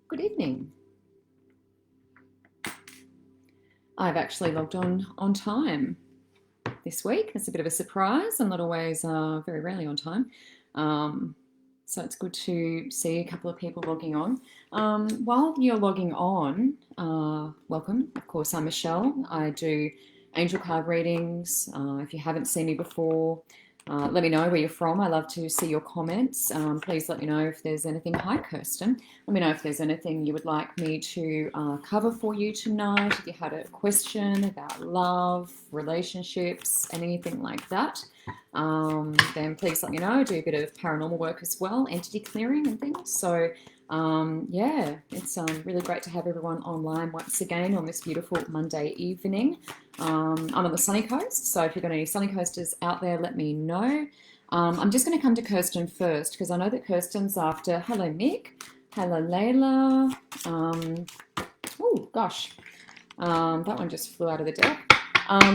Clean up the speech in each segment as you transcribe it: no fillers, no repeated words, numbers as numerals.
Good evening. I've actually logged on time this week. It's a bit of a surprise. I'm not always very rarely on time. So it's good to see a couple of people logging on. While you're logging on, welcome. Of course, I'm Michelle. I do angel card readings. If you haven't seen me before, let me know where you're from. I love to see your comments. Please let me know if there's anything. Hi, Kirsten. Let me know if there's anything you would like me to cover for you tonight. If you had a question about love, relationships, anything like that, then please let me know. I do a bit of paranormal work as well, entity clearing and things. So, yeah, it's really great to have everyone online once again on this beautiful Monday evening. I'm on the sunny coast, so if you've got any sunny coasters out there, let me know. I'm just going to come to Kirsten first because I know that Kirsten's after. Hello, Mick. Hello, Layla. Oh, gosh. That one just flew out of the deck.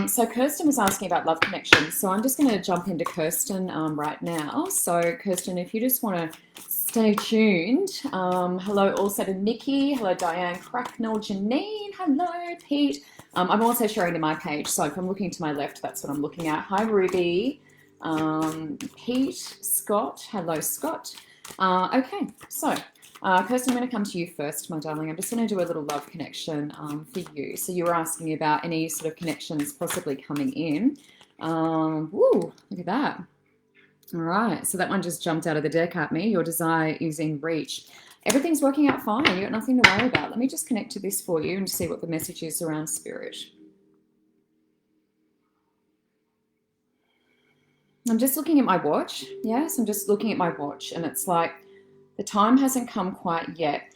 So Kirsten was asking about love connections. So I'm just going to jump into Kirsten right now. So Kirsten, if you just want to stay tuned. Hello also to Nikki. Hello, Diane Cracknell. Janine. Hello, Pete. I'm also sharing to my page. So if I'm looking to my left, that's what I'm looking at. Hi, Ruby. Pete, Scott. Hello, Scott. Okay, so Kirsten, I'm going to come to you first, my darling. I'm just going to do a little love connection for you. So you were asking about any sort of connections possibly coming in. Woo, look at that. All right, so that one just jumped out of the deck at me. Your desire is in reach. Everything's working out fine. You've got nothing to worry about. Let me just connect to this for you and see what the message is around spirit. I'm just looking at my watch. Yes, I'm just looking at my watch, and it's like the time hasn't come quite yet.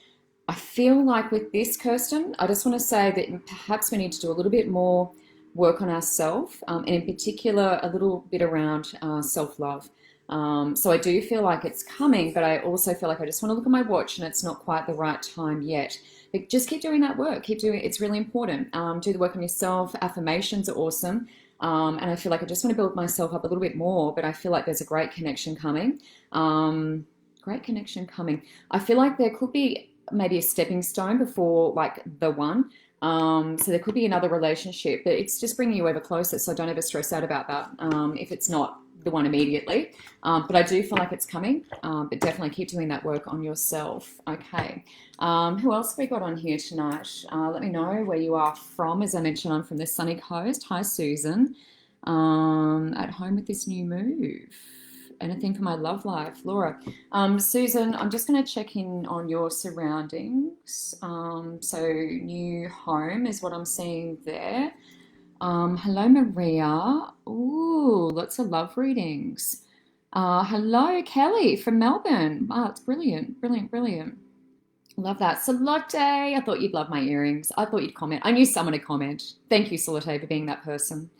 I feel like with this, Kirsten, I just want to say that perhaps we need to do a little bit more work on ourselves, and in particular, a little bit around self-love. So I do feel like it's coming, but I also feel like I just want to look at my watch and it's not quite the right time yet. But just keep doing that work. Keep doing it. It's really important. Do the work on yourself. Affirmations are awesome. And I feel like I just want to build myself up a little bit more, but I feel like there's a great connection coming. Great connection coming. I feel like there could be maybe a stepping stone before like the one. So there could be another relationship, but it's just bringing you ever closer. So don't ever stress out about that if it's not the one immediately. But I do feel like it's coming, but definitely keep doing that work on yourself. Okay. Who else have we got on here tonight? Let me know where you are from. As I mentioned, I'm from the sunny coast. Hi, Susan. At home with this new move. Anything for my love life, Laura. Susan, I'm just going to check in on your surroundings. So new home is what I'm seeing there. Hello, Maria. Ooh, lots of love readings. Hello, Kelly from Melbourne. Oh, it's brilliant, brilliant, brilliant. Love that. Salute, I thought you'd love my earrings. I thought you'd comment. I knew someone would comment. Thank you, Salute, for being that person.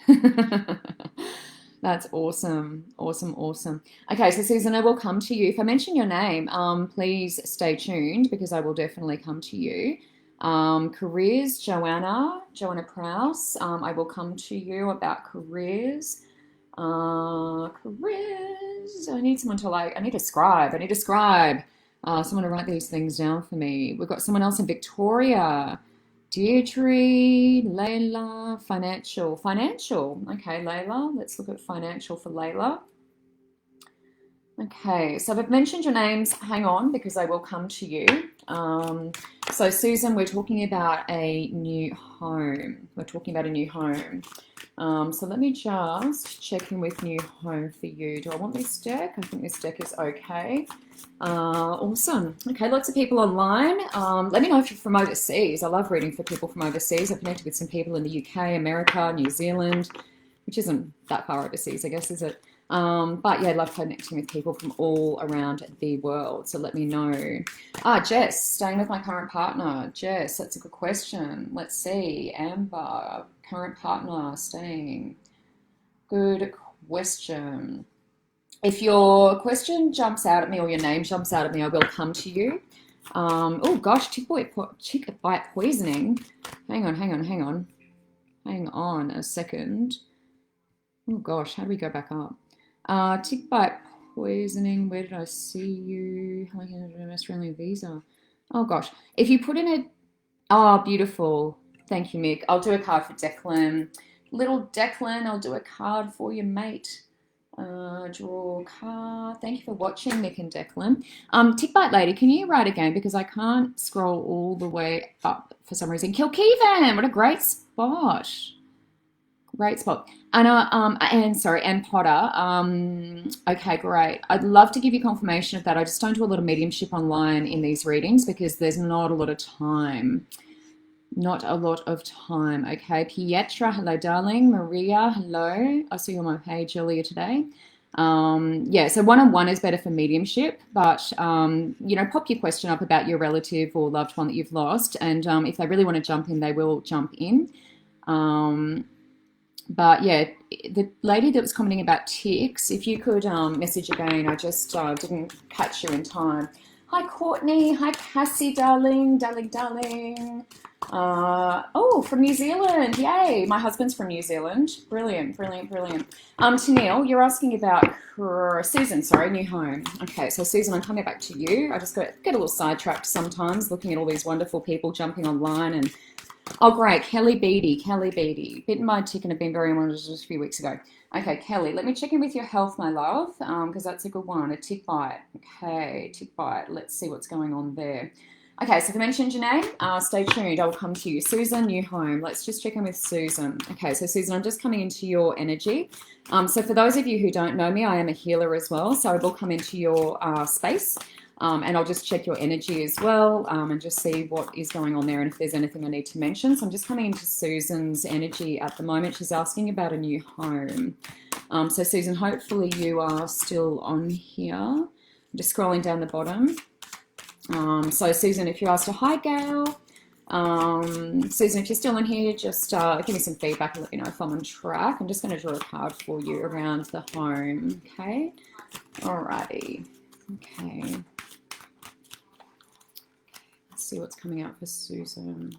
That's awesome. Awesome, awesome. Okay, so Susan, I will come to you. If I mention your name, please stay tuned because I will definitely come to you. Careers, Joanna Prouse. I will come to you about careers. Careers. I need someone to I need a scribe. I need a scribe. Someone to write these things down for me. We've got someone else in Victoria. Deirdre, Layla, financial. Financial. Okay, Layla. Let's look at financial for Layla. Okay, so I've mentioned your names. Hang on, because I will come to you. So Susan, we're talking about a new home. We're talking about a new home. So let me just check in with new home for you. Do I want this deck? I think this deck is okay. Awesome. Okay, lots of people online. Let me know if you're from overseas. I love reading for people from overseas. I've connected with some people in the UK, America, New Zealand, which isn't that far overseas, I guess, is it? But yeah, I love connecting with people from all around the world. So let me know. Jess, staying with my current partner. Jess, that's a good question. Let's see. Amber, current partner, staying. Good question. If your question jumps out at me or your name jumps out at me, I will come to you. Oh gosh, tick bite poisoning. Hang on. Hang on a second. Oh gosh, how do we go back up? Tick bite poisoning. Where did I see you? Australian visa. Oh gosh, if you put in a, oh, beautiful. Thank you, Mick. I'll do a card for Declan. Little Declan, I'll do a card for you, mate. Draw a card. Thank you for watching, Mick and Declan. Tick Bite Lady, can you write again? Because I can't scroll all the way up for some reason. Kilkeevan, what a great spot. Great spot. And Potter. Okay, great. I'd love to give you confirmation of that. I just don't do a lot of mediumship online in these readings because there's not a lot of time. Not a lot of time. Okay, Pietra, hello, darling. Maria, hello. I saw you on my page earlier today. Yeah, so one-on-one is better for mediumship, but, you know, pop your question up about your relative or loved one that you've lost, and if they really want to jump in, they will jump in. But yeah, the lady that was commenting about ticks, if you could message again, I just didn't catch you in time. Hi, Courtney. Hi, Cassie, darling, darling, darling. Oh, from New Zealand. Yay. My husband's from New Zealand. Brilliant, brilliant, brilliant. Tanil, you're asking about Susan, sorry, new home. Okay, so Susan, I'm coming back to you. I just get a little sidetracked sometimes looking at all these wonderful people jumping online and oh, great. Kelly Beattie. Kelly Beattie. Bitten by a tick and have been very monitored just a few weeks ago. Okay, Kelly, let me check in with your health, my love, because that's a good one. A tick bite. Okay, tick bite. Let's see what's going on there. Okay, so if I mentioned your name, stay tuned. I'll come to you. Susan, new home. Let's just check in with Susan. Okay, so Susan, I'm just coming into your energy. So for those of you who don't know me, I am a healer as well. So I will come into your space. And I'll just check your energy as well and just see what is going on there and if there's anything I need to mention. So I'm just coming into Susan's energy at the moment. She's asking about a new home. So Susan, hopefully you are still on here. I'm just scrolling down the bottom. So Susan, if you asked a hi, Gail. Susan, if you're still in here, just give me some feedback and let me know if I'm on track. I'm just going to draw a card for you around the home. Okay. Alrighty. Okay. See what's coming out for Susan.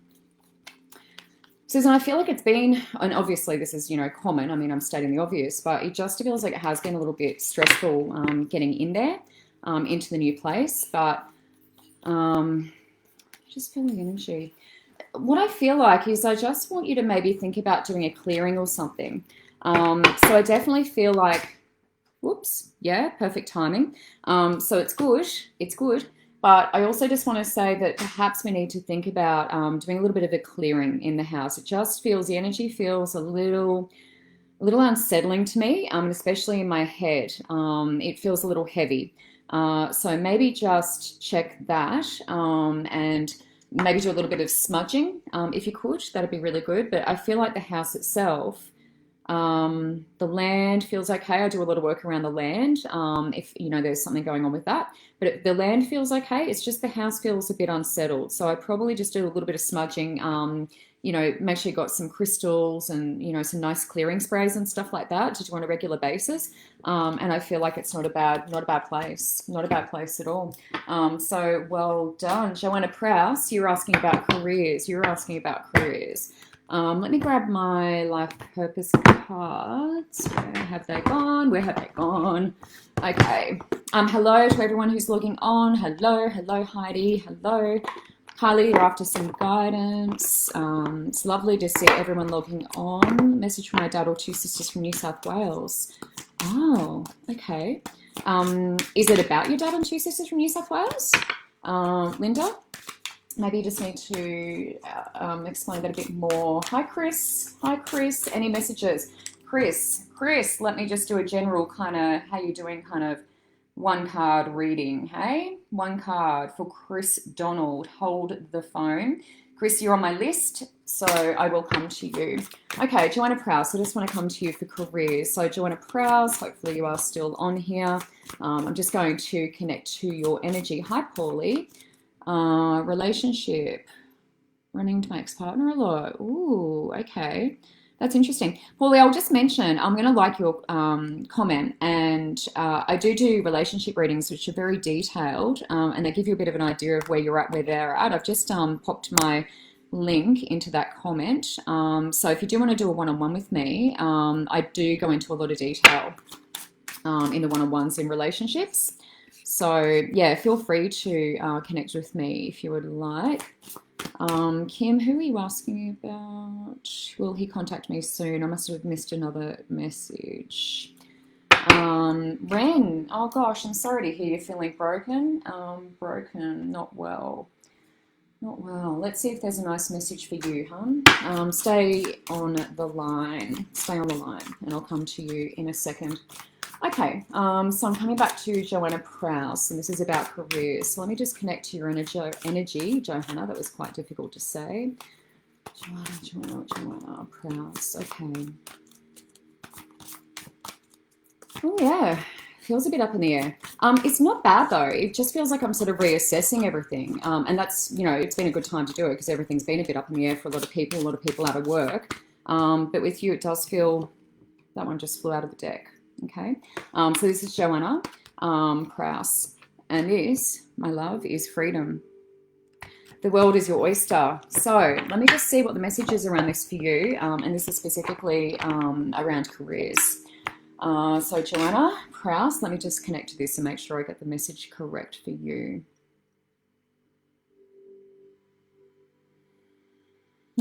Susan, I feel like it's been, and obviously this is, you know, common. I mean, I'm stating the obvious, but it just feels like it has been a little bit stressful getting in there, into the new place. But just feeling energy. What I feel like is I just want you to maybe think about doing a clearing or something. So I definitely feel like, whoops, yeah, perfect timing. So it's good. It's good. But I also just want to say that perhaps we need to think about doing a little bit of a clearing in the house. It just feels, the energy feels a little unsettling to me, especially in my head. It feels a little heavy. So maybe just check that and maybe do a little bit of smudging if you could. That'd be really good. But I feel like the house itself, the land feels okay. I do a lot of work around the land if, you know, there's something going on with that. But the land feels okay. It's just the house feels a bit unsettled. So I probably just do a little bit of smudging, you know, make sure you got some crystals and, you know, some nice clearing sprays and stuff like that to do on a regular basis. And I feel like it's not a bad place, not a bad place at all. So well done. Joanna Prouse, you're asking about careers. Let me grab my life purpose cards. Where have they gone? Okay. Hello to everyone who's logging on. Hello, Heidi. Hello. Kylie, you're after some guidance. It's lovely to see everyone logging on. Message from my dad or two sisters from New South Wales. Oh, okay. Is it about your dad and two sisters from New South Wales? Linda? Maybe you just need to explain that a bit more. Hi, Chris. Any messages? Chris, let me just do a general kind of, how you doing kind of one card reading, hey? One card for Chris Donald. Hold the phone. Chris, you're on my list, so I will come to you. Okay, Joanna Prowse, I just want to come to you for careers. So Joanna Prowse, hopefully you are still on here. I'm just going to connect to your energy. Hi, Paulie. Relationship, running to my ex-partner a lot. Ooh, okay. That's interesting. Paulie, I'll just mention, I'm going to like your comment, and I do relationship readings, which are very detailed, and they give you a bit of an idea of where you're at, where they're at. I've just popped my link into that comment. So if you do want to do a one-on-one with me, I do go into a lot of detail in the one-on-ones in relationships. So yeah, feel free to connect with me if you would like. Kim, who are you asking about? Will he contact me soon? I must have missed another message. Ren, oh gosh, I'm sorry to hear you're feeling broken. Broken, not well. Not well. Let's see if there's a nice message for you, hun. Stay on the line. Stay on the line, and I'll come to you in a second. Okay, so I'm coming back to Joanna Prouse, and this is about careers. So let me just connect to your energy, Johanna. That was quite difficult to say. Joanna Prouse. Okay. Oh yeah, feels a bit up in the air. It's not bad though. It just feels like I'm sort of reassessing everything, and that's, you know, it's been a good time to do it because everything's been a bit up in the air for a lot of people out of work. But with you, it does feel that one just flew out of the deck. Okay, so this is Joanna Prouse, and this, my love, is freedom. The world is your oyster. So let me just see what the message is around this for you, and this is specifically around careers. So Joanna Prouse, let me just connect to this and make sure I get the message correct for you.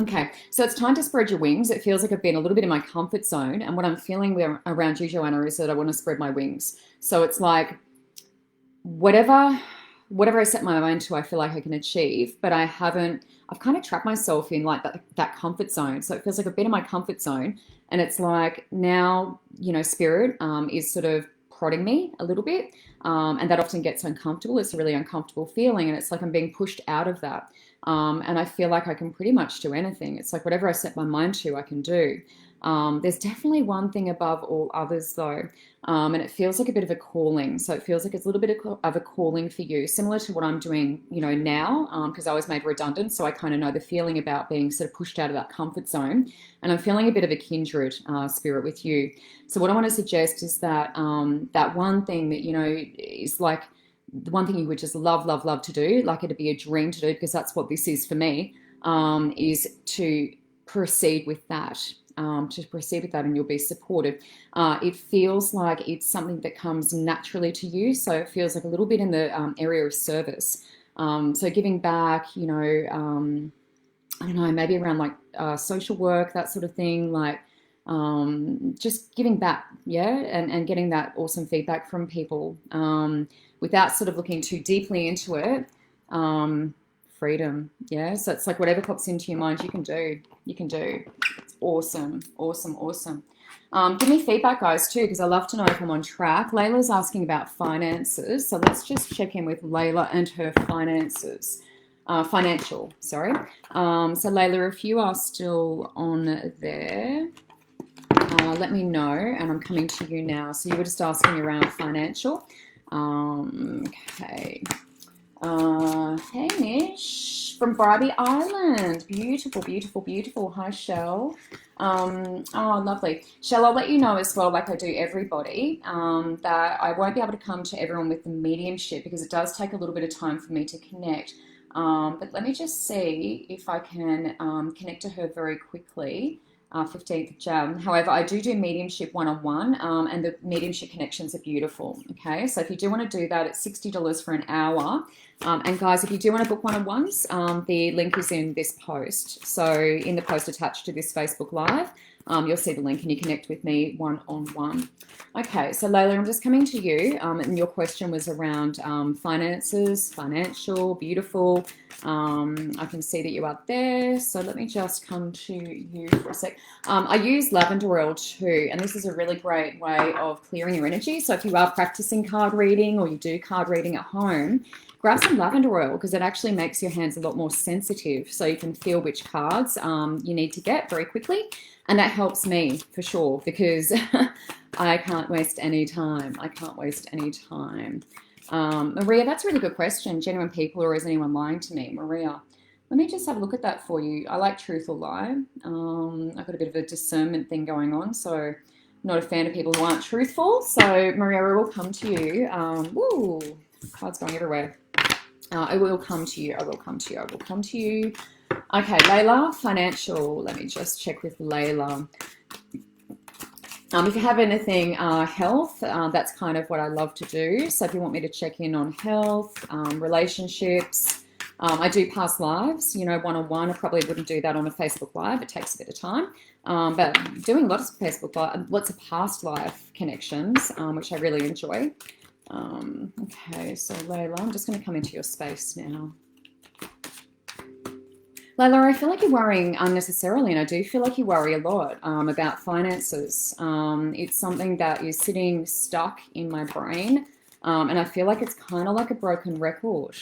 Okay, so it's time to spread your wings. It feels like I've been a little bit in my comfort zone, and what I'm feeling around you, Joanna, is that I want to spread my wings. So it's like whatever I set my mind to, I feel like I can achieve, but I've kind of trapped myself in like that comfort zone. So it feels like I've been in my comfort zone, and it's like now, you know, spirit is sort of prodding me a little bit, and that often gets uncomfortable. It's a really uncomfortable feeling, and it's like I'm being pushed out of that. And I feel like I can pretty much do anything. It's like whatever I set my mind to, I can do. There's definitely one thing above all others, though, and it feels like a bit of a calling. So it feels like it's a little bit of a calling for you, similar to what I'm doing, you know, now, because I was made redundant. So I kind of know the feeling about being sort of pushed out of that comfort zone, and I'm feeling a bit of a kindred spirit with you. So what I want to suggest is that that one thing that, you know, is like the one thing you would just love, love, love to do, like it'd be a dream to do, because that's what this is for me, is to proceed with that. And you'll be supported. It feels like it's something that comes naturally to you. So it feels like a little bit in the area of service. So giving back, you know, I don't know, maybe around like social work, that sort of thing, like just giving back, yeah, and getting that awesome feedback from people without sort of looking too deeply into it. Freedom, yeah. So it's like whatever pops into your mind, you can do. It's awesome, awesome, awesome. Give me feedback, guys, too, because I love to know if I'm on track. Layla's asking about finances, so let's just check in with Layla and her finances. Financial, sorry. So Layla, if you are still on there, let me know, and I'm coming to you now. So you were just asking around financial. Okay. Hey, Nish from Bribey Island. Beautiful, beautiful, beautiful. Hi, Shell. Oh, lovely. Shell, I'll let you know as well, like I do everybody, that I won't be able to come to everyone with the mediumship because it does take a little bit of time for me to connect. But let me just see if I can connect to her very quickly. 15th of Jan. However, I do mediumship one-on-one, and the mediumship connections are beautiful. Okay, so if you do want to do that, it's $60 for an hour. And guys, if you do want to book one-on-ones, the link is in this post. So in the post attached to this Facebook Live, you'll see the link and you connect with me one-on-one. Okay, so Layla, I'm just coming to you, and your question was around finances, financial, beautiful. I can see that you are there, so let me just come to you for a sec. I use lavender oil too, and this is a really great way of clearing your energy. So if you are practicing card reading or you do card reading at home, grab some lavender oil because it actually makes your hands a lot more sensitive, so you can feel which cards you need to get very quickly. And that helps me for sure because I can't waste any time. Maria, that's a really good question. Genuine people, or is anyone lying to me? Maria, let me just have a look at that for you. I like truth or lie. I've got a bit of a discernment thing going on, so I'm not a fan of people who aren't truthful. So Maria, I will come to you. Woo, cards going everywhere. I will come to you. Okay, Layla, financial. Let me just check with Layla. If you have anything health, that's kind of what I love to do. So if you want me to check in on health, relationships, I do past lives, you know, one-on-one. I probably wouldn't do that on a Facebook Live. It takes a bit of time. But doing lots of Facebook Live, lots of past life connections, which I really enjoy. Okay, so Layla, I'm just going to come into your space now. Layla, I feel like you're worrying unnecessarily, and I do feel like you worry a lot about finances. It's something that is sitting stuck in my brain, and I feel like it's kind of like a broken record.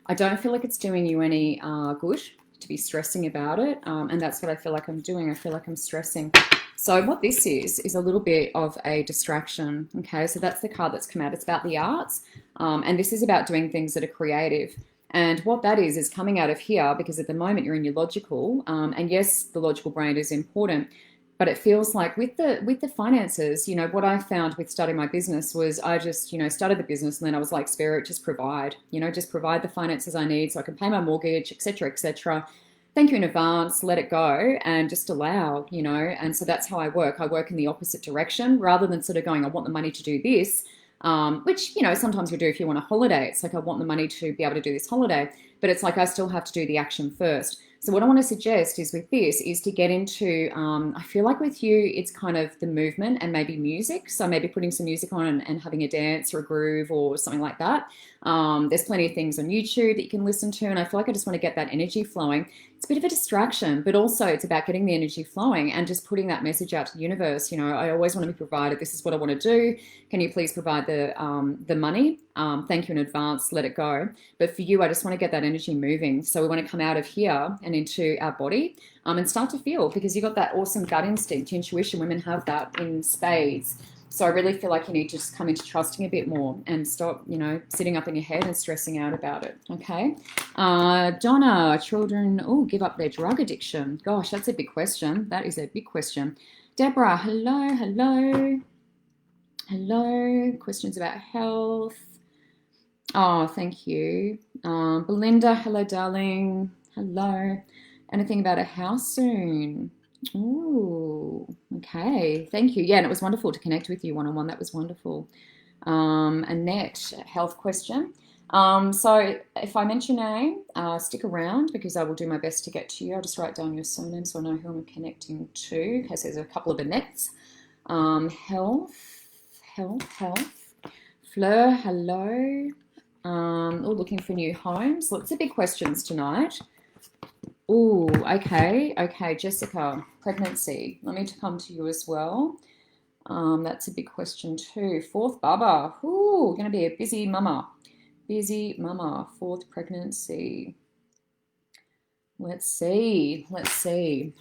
I don't feel like it's doing you any good to be stressing about it, and that's what I feel like I'm doing. I feel like I'm stressing. So what this is a little bit of a distraction, okay? So that's the card that's come out. It's about the arts, and this is about doing things that are creative. And what that is coming out of here, because at the moment you're in your logical, and yes, the logical brain is important, but it feels like with the finances, you know, what I found with starting my business was I just, you know, started the business and then I was like, Spirit, just provide, you know, just provide the finances I need so I can pay my mortgage, etc., etc. Thank you in advance, let it go, and just allow, you know. And so that's how I work. I work in the opposite direction rather than sort of going, I want the money to do this. Which, you know, sometimes you do if you want a holiday. It's like, I want the money to be able to do this holiday, but it's like I still have to do the action first. So what I want to suggest is with this is to get into, I feel like with you, it's kind of the movement and maybe music. So maybe putting some music on and having a dance or a groove or something like that. There's plenty of things on YouTube that you can listen to. And I feel like I just want to get that energy flowing. It's a bit of a distraction, but also it's about getting the energy flowing and just putting that message out to the universe. You know, I always want to be provided. This is what I want to do. Can you please provide the money? Thank you in advance. Let it go. But for you, I just want to get that energy moving. So we want to come out of here and into our body and start to feel, because you've got that awesome gut instinct, intuition. Women have that in spades. So I really feel like you need to just come into trusting a bit more and stop, you know, sitting up in your head and stressing out about it. Okay. Donna, children, give up their drug addiction. Gosh, that's a big question. That is a big question. Deborah, hello, hello. Hello. Questions about health. Oh, thank you. Belinda, hello, darling. Hello. Anything about a house soon? Oh, okay. Thank you. Yeah, and it was wonderful to connect with you one-on-one. That was wonderful. Annette, health question. So if I mention your name, stick around because I will do my best to get to you. I'll just write down your surname so I know who I'm connecting to. Okay, so there's a couple of Annettes. Health. Fleur, hello. Looking for new homes. Lots of big questions tonight. Oh, okay. Jessica, pregnancy. Let me come to you as well. That's a big question too. Fourth Baba. Ooh, going to be a busy mama. Fourth pregnancy. Let's see.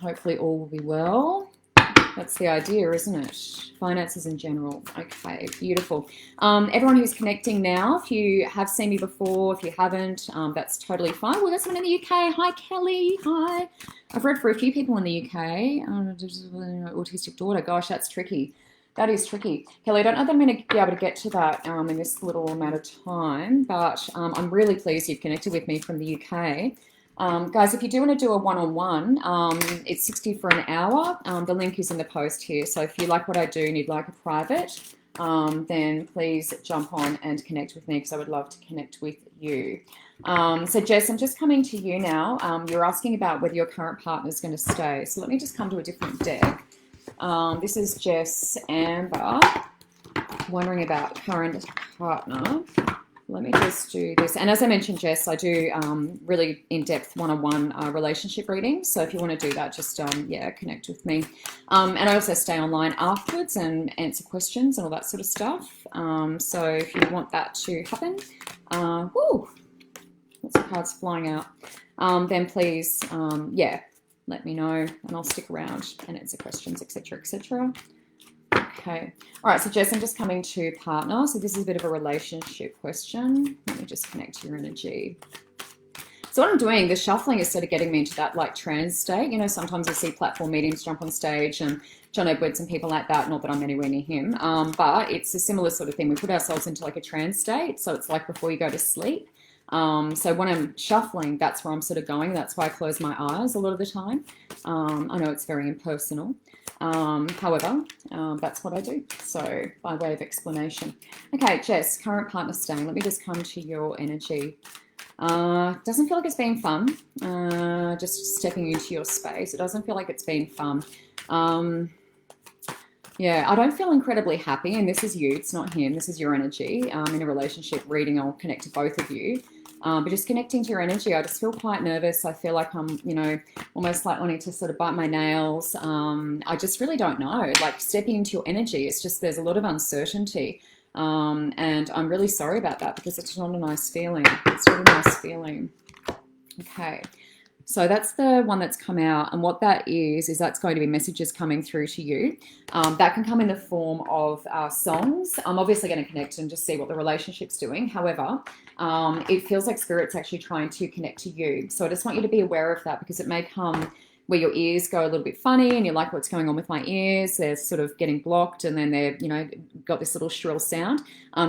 Hopefully all will be well. That's the idea, isn't it? Finances in general. Okay, beautiful. Everyone who's connecting now, if you have seen me before, if you haven't, that's totally fine. Well, that's someone in the UK. Hi, Kelly. Hi. I've read for a few people in the UK. Autistic daughter. Gosh, that's tricky. That is tricky. Kelly, I don't know that I'm going to be able to get to that in this little amount of time, but I'm really pleased you've connected with me from the UK. Guys, if you do want to do a one-on-one, it's $60 for an hour. The link is in the post here. So if you like what I do and you'd like a private, then please jump on and connect with me because I would love to connect with you. So Jess, I'm just coming to you now. You're asking about whether your current partner is going to stay. So let me just come to a different deck. This is Jess Amber, wondering about current partner. Let me just do this. And as I mentioned, Jess, I do really in-depth one-on-one relationship readings. So if you want to do that, just, connect with me. And I also stay online afterwards and answer questions and all that sort of stuff. So if you want that to happen, lots of cards flying out, then please, let me know and I'll stick around and answer questions, etc., etc. Okay. All right. So Jess, I'm just coming to partner. So this is a bit of a relationship question. Let me just connect to your energy. So what I'm doing, the shuffling is sort of getting me into that like trance state. You know, sometimes I see platform mediums jump on stage and John Edwards and people like that. Not that I'm anywhere near him, but it's a similar sort of thing. We put ourselves into like a trance state. So it's like before you go to sleep. So when I'm shuffling, that's where I'm sort of going. That's why I close my eyes a lot of the time. I know it's very impersonal. However, that's what I do. So by way of explanation. Okay, Jess, current partner staying. Let me just come to your energy. Doesn't feel like it's been fun. Just stepping into your space. It doesn't feel like it's been fun. Yeah, I don't feel incredibly happy, and this is you, it's not him, this is your energy. In a relationship reading, I'll connect to both of you. But just connecting to your energy, I just feel quite nervous. I feel like I'm, almost like wanting to sort of bite my nails. I just really don't know. Like stepping into your energy, it's just there's a lot of uncertainty. And I'm really sorry about that because it's not a nice feeling. It's not a nice feeling. Okay. So that's the one that's come out, and what that is that's going to be messages coming through to you. That can come in the form of songs. I'm obviously going to connect and just see what the relationship's doing. However, it feels like Spirit's actually trying to connect to you. So I just want you to be aware of that because it may come where your ears go a little bit funny and you're like, what's going on with my ears? They're sort of getting blocked and then they're, got this little shrill sound.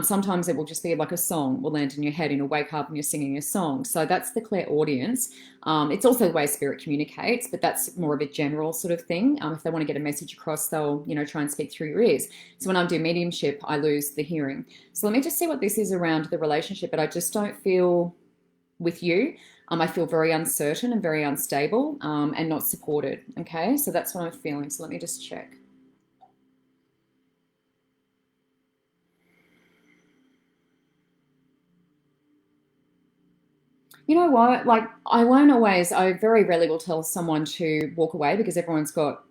Sometimes it will just be like a song will land in your head and you'll wake up and you're singing a song. So that's the clairaudience. It's also the way Spirit communicates, but that's more of a general sort of thing. If they want to get a message across, they'll, try and speak through your ears. So when I do mediumship, I lose the hearing. So let me just see what this is around the relationship, but I just don't feel with you. I feel very uncertain and very unstable and not supported. Okay, so that's what I'm feeling. So let me just check. You know what? Like, I very rarely will tell someone to walk away because everyone's got,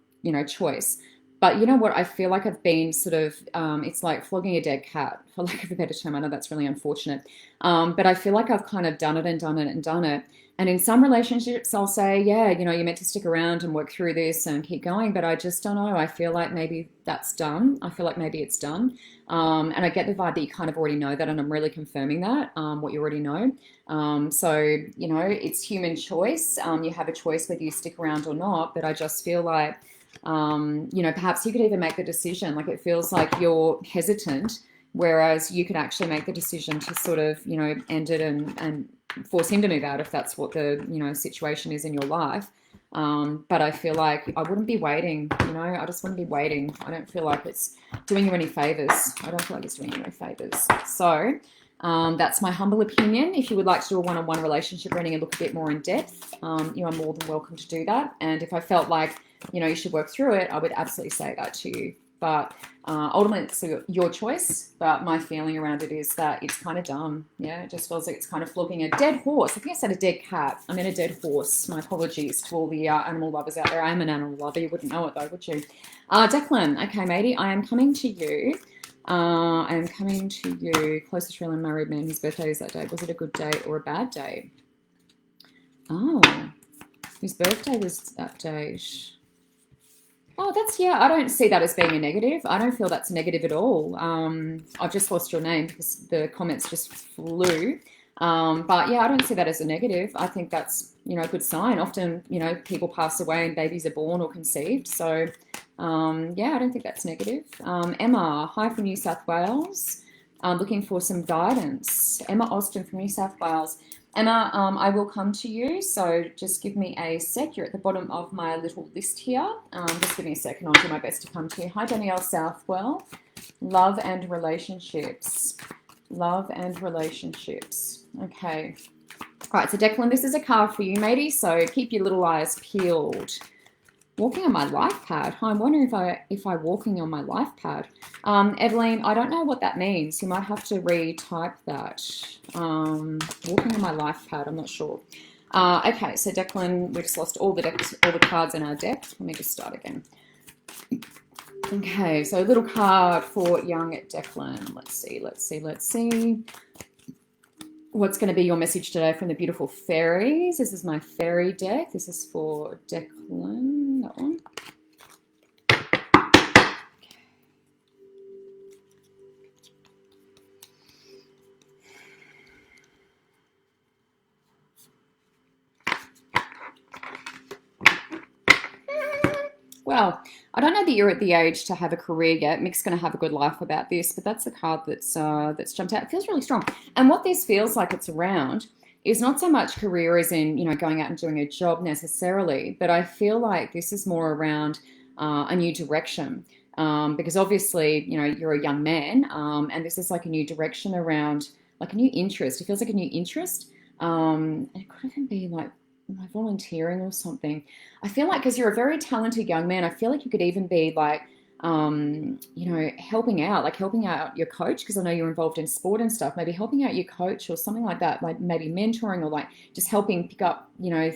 choice. But you know what? I feel like I've been sort of, it's like flogging a dead cat, for lack of a better term. I know that's really unfortunate. But I feel like I've kind of done it and done it and done it. And in some relationships, I'll say, yeah, you're meant to stick around and work through this and keep going. But I just don't know. I feel like maybe that's done. I feel like maybe it's done. And I get the vibe that you kind of already know that. And I'm really confirming that, what you already know. So, it's human choice. You have a choice whether you stick around or not. But I just feel like, perhaps you could even make the decision. Like it feels like you're hesitant, whereas you could actually make the decision to sort of, end it and force him to move out if that's what the, situation is in your life. But I feel like I wouldn't be waiting, I just wouldn't be waiting. I don't feel like it's doing you any favors. I don't feel like it's doing you any favors. So that's my humble opinion. If you would like to do a one-on-one relationship reading and look a bit more in depth, you are more than welcome to do that. And if I felt like, you should work through it, I would absolutely say that to you. But ultimately, it's your choice. But my feeling around it is that it's kind of dumb. Yeah, it just feels like it's kind of flogging a dead horse. I think I said a dead cat. I mean a dead horse. My apologies to all the animal lovers out there. I am an animal lover. You wouldn't know it though, would you? Declan, okay, matey, I am coming to you. I am coming to you. Closest real and married man whose birthday is that day. Was it a good day or a bad day? Oh, whose birthday was that date? Oh, I don't see that as being a negative. I don't feel that's negative at all. I've just lost your name because the comments just flew. But yeah, I don't see that as a negative. I think that's, a good sign. Often, people pass away and babies are born or conceived. So, yeah, I don't think that's negative. Emma, hi from New South Wales. Looking for some guidance. Emma Austin from New South Wales. Emma, I will come to you, so just give me a sec. You're at the bottom of my little list here. Just give me a second, I'll do my best to come to you. Hi, Danielle Southwell. Love and relationships. Love and relationships. Okay. All right, so Declan, this is a card for you, matey, so keep your little eyes peeled. Walking on my life pad. I'm wondering if I walking on my life pad. Evelyn, I don't know what that means. You might have to retype that. Walking on my life pad. I'm not sure. Okay, so Declan, we just lost all the cards in our deck. Let me just start again. Okay, so a little card for young Declan. Let's see. What's going to be your message today from the beautiful fairies? This is my fairy deck. This is for Declan. That one. Well, I don't know that you're at the age to have a career yet. Mick's going to have a good laugh about this, but that's the card that's jumped out. It feels really strong. And what this feels like it's around is not so much career as in, going out and doing a job necessarily, but I feel like this is more around a new direction. Because obviously, you're a young man, and this is like a new direction around like a new interest. It feels like a new interest. And it could even be like volunteering or something. I feel like because you're a very talented young man, I feel like you could even be like, helping out your coach, because I know you're involved in sport and stuff, maybe helping out your coach or something like that, like maybe mentoring or like just helping pick up,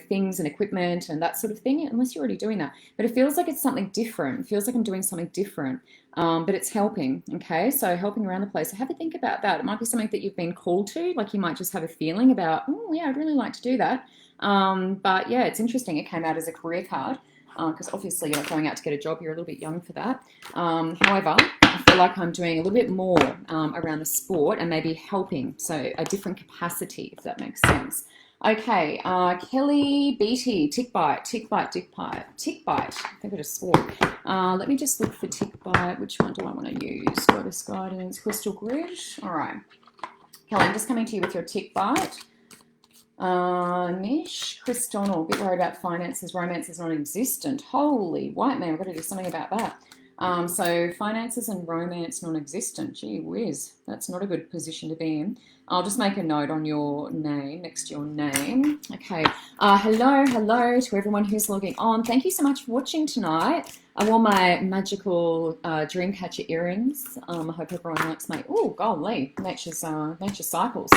things and equipment and that sort of thing, unless you're already doing that. But it feels like it's something different. It feels like I'm doing something different, but it's helping. Okay. So helping around the place. So have a think about that. It might be something that you've been called to, like you might just have a feeling about, oh, yeah, I'd really like to do that. But yeah, it's interesting. It came out as a career card because obviously you're not going out to get a job. You're a little bit young for that. However, I feel like I'm doing a little bit more around the sport and maybe helping, so a different capacity, if that makes sense. Okay, Kelly Beatty, tick bite, tick bite, tick bite, tick bite. I think I just swore. Let me just look for tick bite. Which one do I want to use? Goddess Guidance, Crystal Grid. All right, Kelly, I'm just coming to you with your tick bite. Nish, Chris Donald, bit worried about finances, romance is non-existent. Holy white man, I've got to do something about that. So finances and romance non-existent. Gee whiz, that's not a good position to be in. I'll just make a note on your name, next to your name. Okay. Hello to everyone who's logging on. Thank you so much for watching tonight. I wore my magical Dreamcatcher earrings. I hope everyone likes my, oh, golly, nature cycles.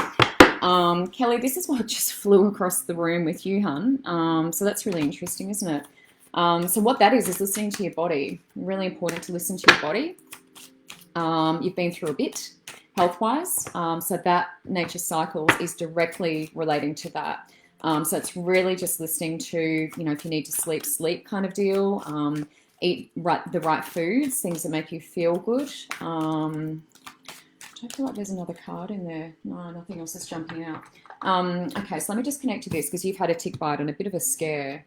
Kelly, this is what just flew across the room with you, hun. So that's really interesting, isn't it? So what that is listening to your body. Really important to listen to your body. You've been through a bit health-wise, so that nature cycles is directly relating to that. So it's really just listening to, if you need to sleep kind of deal. Eat the right foods, things that make you feel good. I feel like there's another card in there. No, nothing else is jumping out. Okay, so let me just connect to this because you've had a tick bite and a bit of a scare.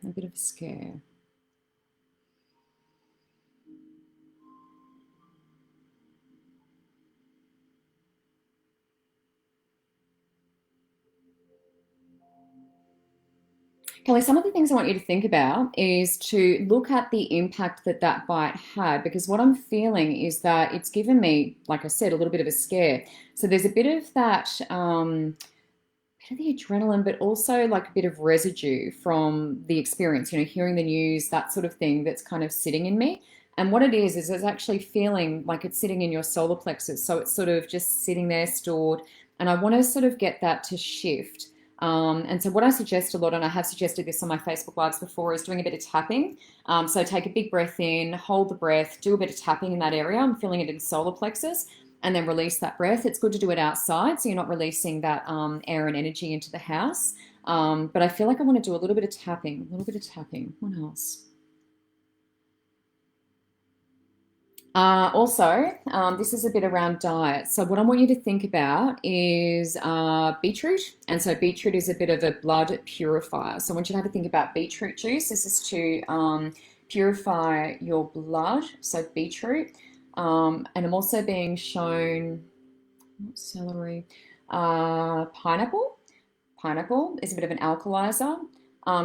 Kelly, some of the things I want you to think about is to look at the impact that that bite had, because what I'm feeling is that it's given me, like I said, a little bit of a scare. So there's a bit of that, bit of the adrenaline, but also like a bit of residue from the experience, hearing the news, that sort of thing that's kind of sitting in me. And what it is it's actually feeling like it's sitting in your solar plexus. So it's sort of just sitting there stored. And I want to sort of get that to shift. And so what I suggest a lot, and I have suggested this on my Facebook Lives before, is doing a bit of tapping. So take a big breath in, hold the breath, do a bit of tapping in that area. I'm feeling it in solar plexus, and then release that breath. It's good to do it outside, so you're not releasing that air and energy into the house. But I feel like I want to do a little bit of tapping, What else? Also, this is a bit around diet. So what I want you to think about is beetroot. And so beetroot is a bit of a blood purifier. So I want you to have a think about beetroot juice. This is to purify your blood. So beetroot. And I'm also being shown celery, pineapple. Pineapple is a bit of an alkalizer.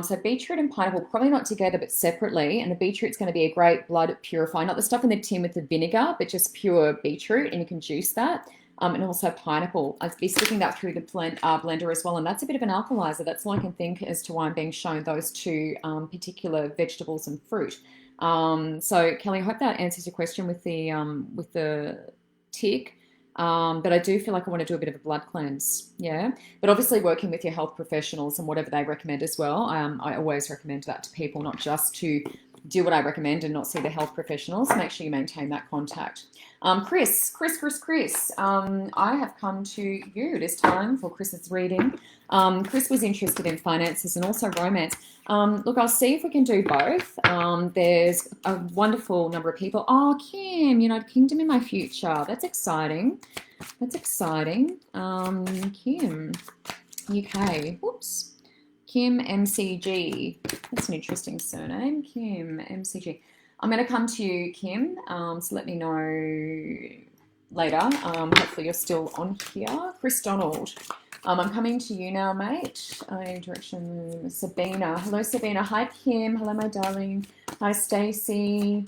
So beetroot and pineapple, probably not together, but separately. And the beetroot's going to be a great blood purifier, not the stuff in the tin with the vinegar, but just pure beetroot, and you can juice that. And also pineapple. I'd be sticking that through the blender as well, and that's a bit of an alkalizer. That's all I can think as to why I'm being shown those two particular vegetables and fruit. So Kelly, I hope that answers your question with the tick. But I do feel like I want to do a bit of a blood cleanse, yeah. But obviously working with your health professionals and whatever they recommend as well. I always recommend that to people, not just to do what I recommend and not see the health professionals. Make sure you maintain that contact. Chris, I have come to you. It is time for Chris's reading. Chris was interested in finances and also romance. Look, I'll see if we can do both. There's a wonderful number of people. Oh, Kim, United Kingdom in my future. That's exciting. Kim, UK. Whoops. Kim MCG. That's an interesting surname. Kim MCG. I'm going to come to you, Kim. So let me know later. Hopefully you're still on here. Chris Donald. I'm coming to you now, mate. Direction, Sabina. Hello, Sabina. Hi, Kim. Hello, my darling. Hi, Stacey.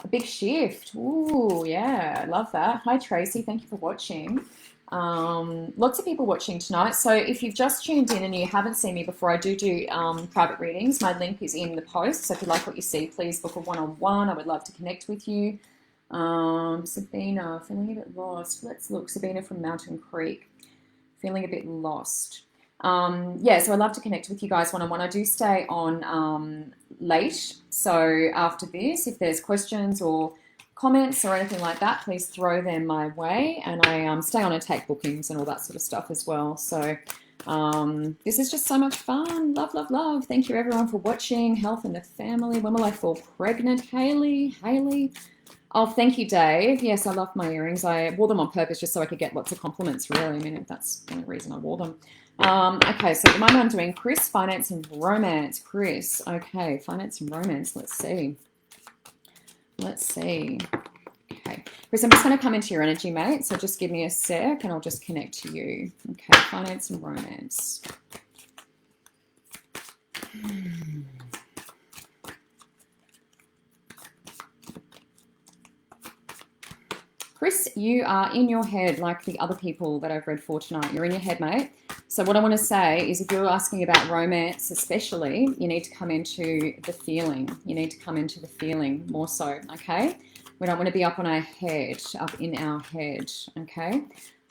A big shift. Ooh, yeah, love that. Hi, Tracy. Thank you for watching. Lots of people watching tonight. So if you've just tuned in and you haven't seen me before, I do private readings. My link is in the post. So if you like what you see, please book a one-on-one. I would love to connect with you. Sabina, feeling a bit lost. Let's look. Sabina from Mountain Creek, feeling a bit lost. Yeah, so I'd love to connect with you guys one-on-one. I do stay on late. So after this, if there's questions or comments or anything like that, please throw them my way. And I stay on and take bookings and all that sort of stuff as well. So this is just so much fun. Love, love, love. Thank you everyone for watching. Health and the family. When will I fall pregnant? Haley. Oh, thank you, Dave. Yes, I love my earrings. I wore them on purpose just so I could get lots of compliments, really. I mean, that's the only reason I wore them. Okay, so at the moment I'm doing Chris, finance and romance. Chris, okay, finance and romance. Let's see. Okay, Chris, I'm just going to come into your energy, mate. So just give me a sec and I'll just connect to you. Okay, finance and romance. Chris, you are in your head like the other people that I've read for tonight. You're in your head, mate. So what I want to say is if you're asking about romance especially, you need to come into the feeling. You need to come into the feeling more so, okay? We don't want to be up on our head, up in our head, okay?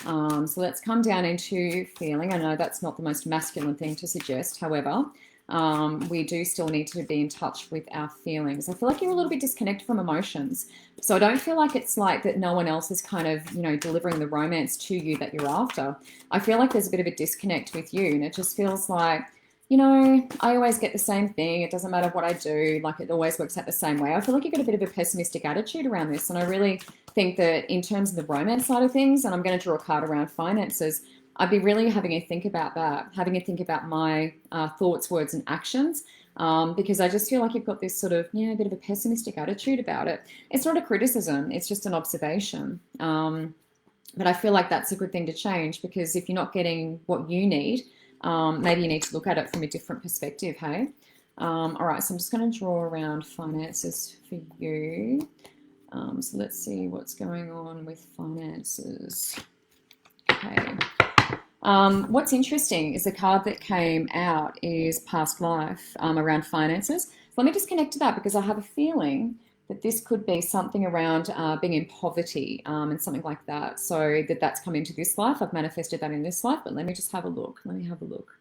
So let's come down into feeling. I know that's not the most masculine thing to suggest, however, we do still need to be in touch with our feelings. I feel like you're a little bit disconnected from emotions. So I don't feel like it's like that no one else is kind of, you know, delivering the romance to you that you're after. I feel like there's a bit of a disconnect with you, and it just feels like, you know, I always get the same thing. It doesn't matter what I do. Like, it always works out the same way. I feel like you've got a bit of a pessimistic attitude around this. And I really think that in terms of the romance side of things, and I'm going to draw a card around finances, I'd be really having a think about that, having a think about my thoughts, words, and actions, because I just feel like you've got this sort of, you know, a bit of a pessimistic attitude about it. It's not a criticism, it's just an observation. But I feel like that's a good thing to change, because if you're not getting what you need, maybe you need to look at it from a different perspective, hey? All right, so I'm just going to draw around finances for you. So let's see what's going on with finances. Okay. What's interesting is the card that came out is past life around finances. So let me just connect to that, because I have a feeling that this could be something around being in poverty and something like that. So that's come into this life. I've manifested that in this life, but let me just have a look. Let me have a look.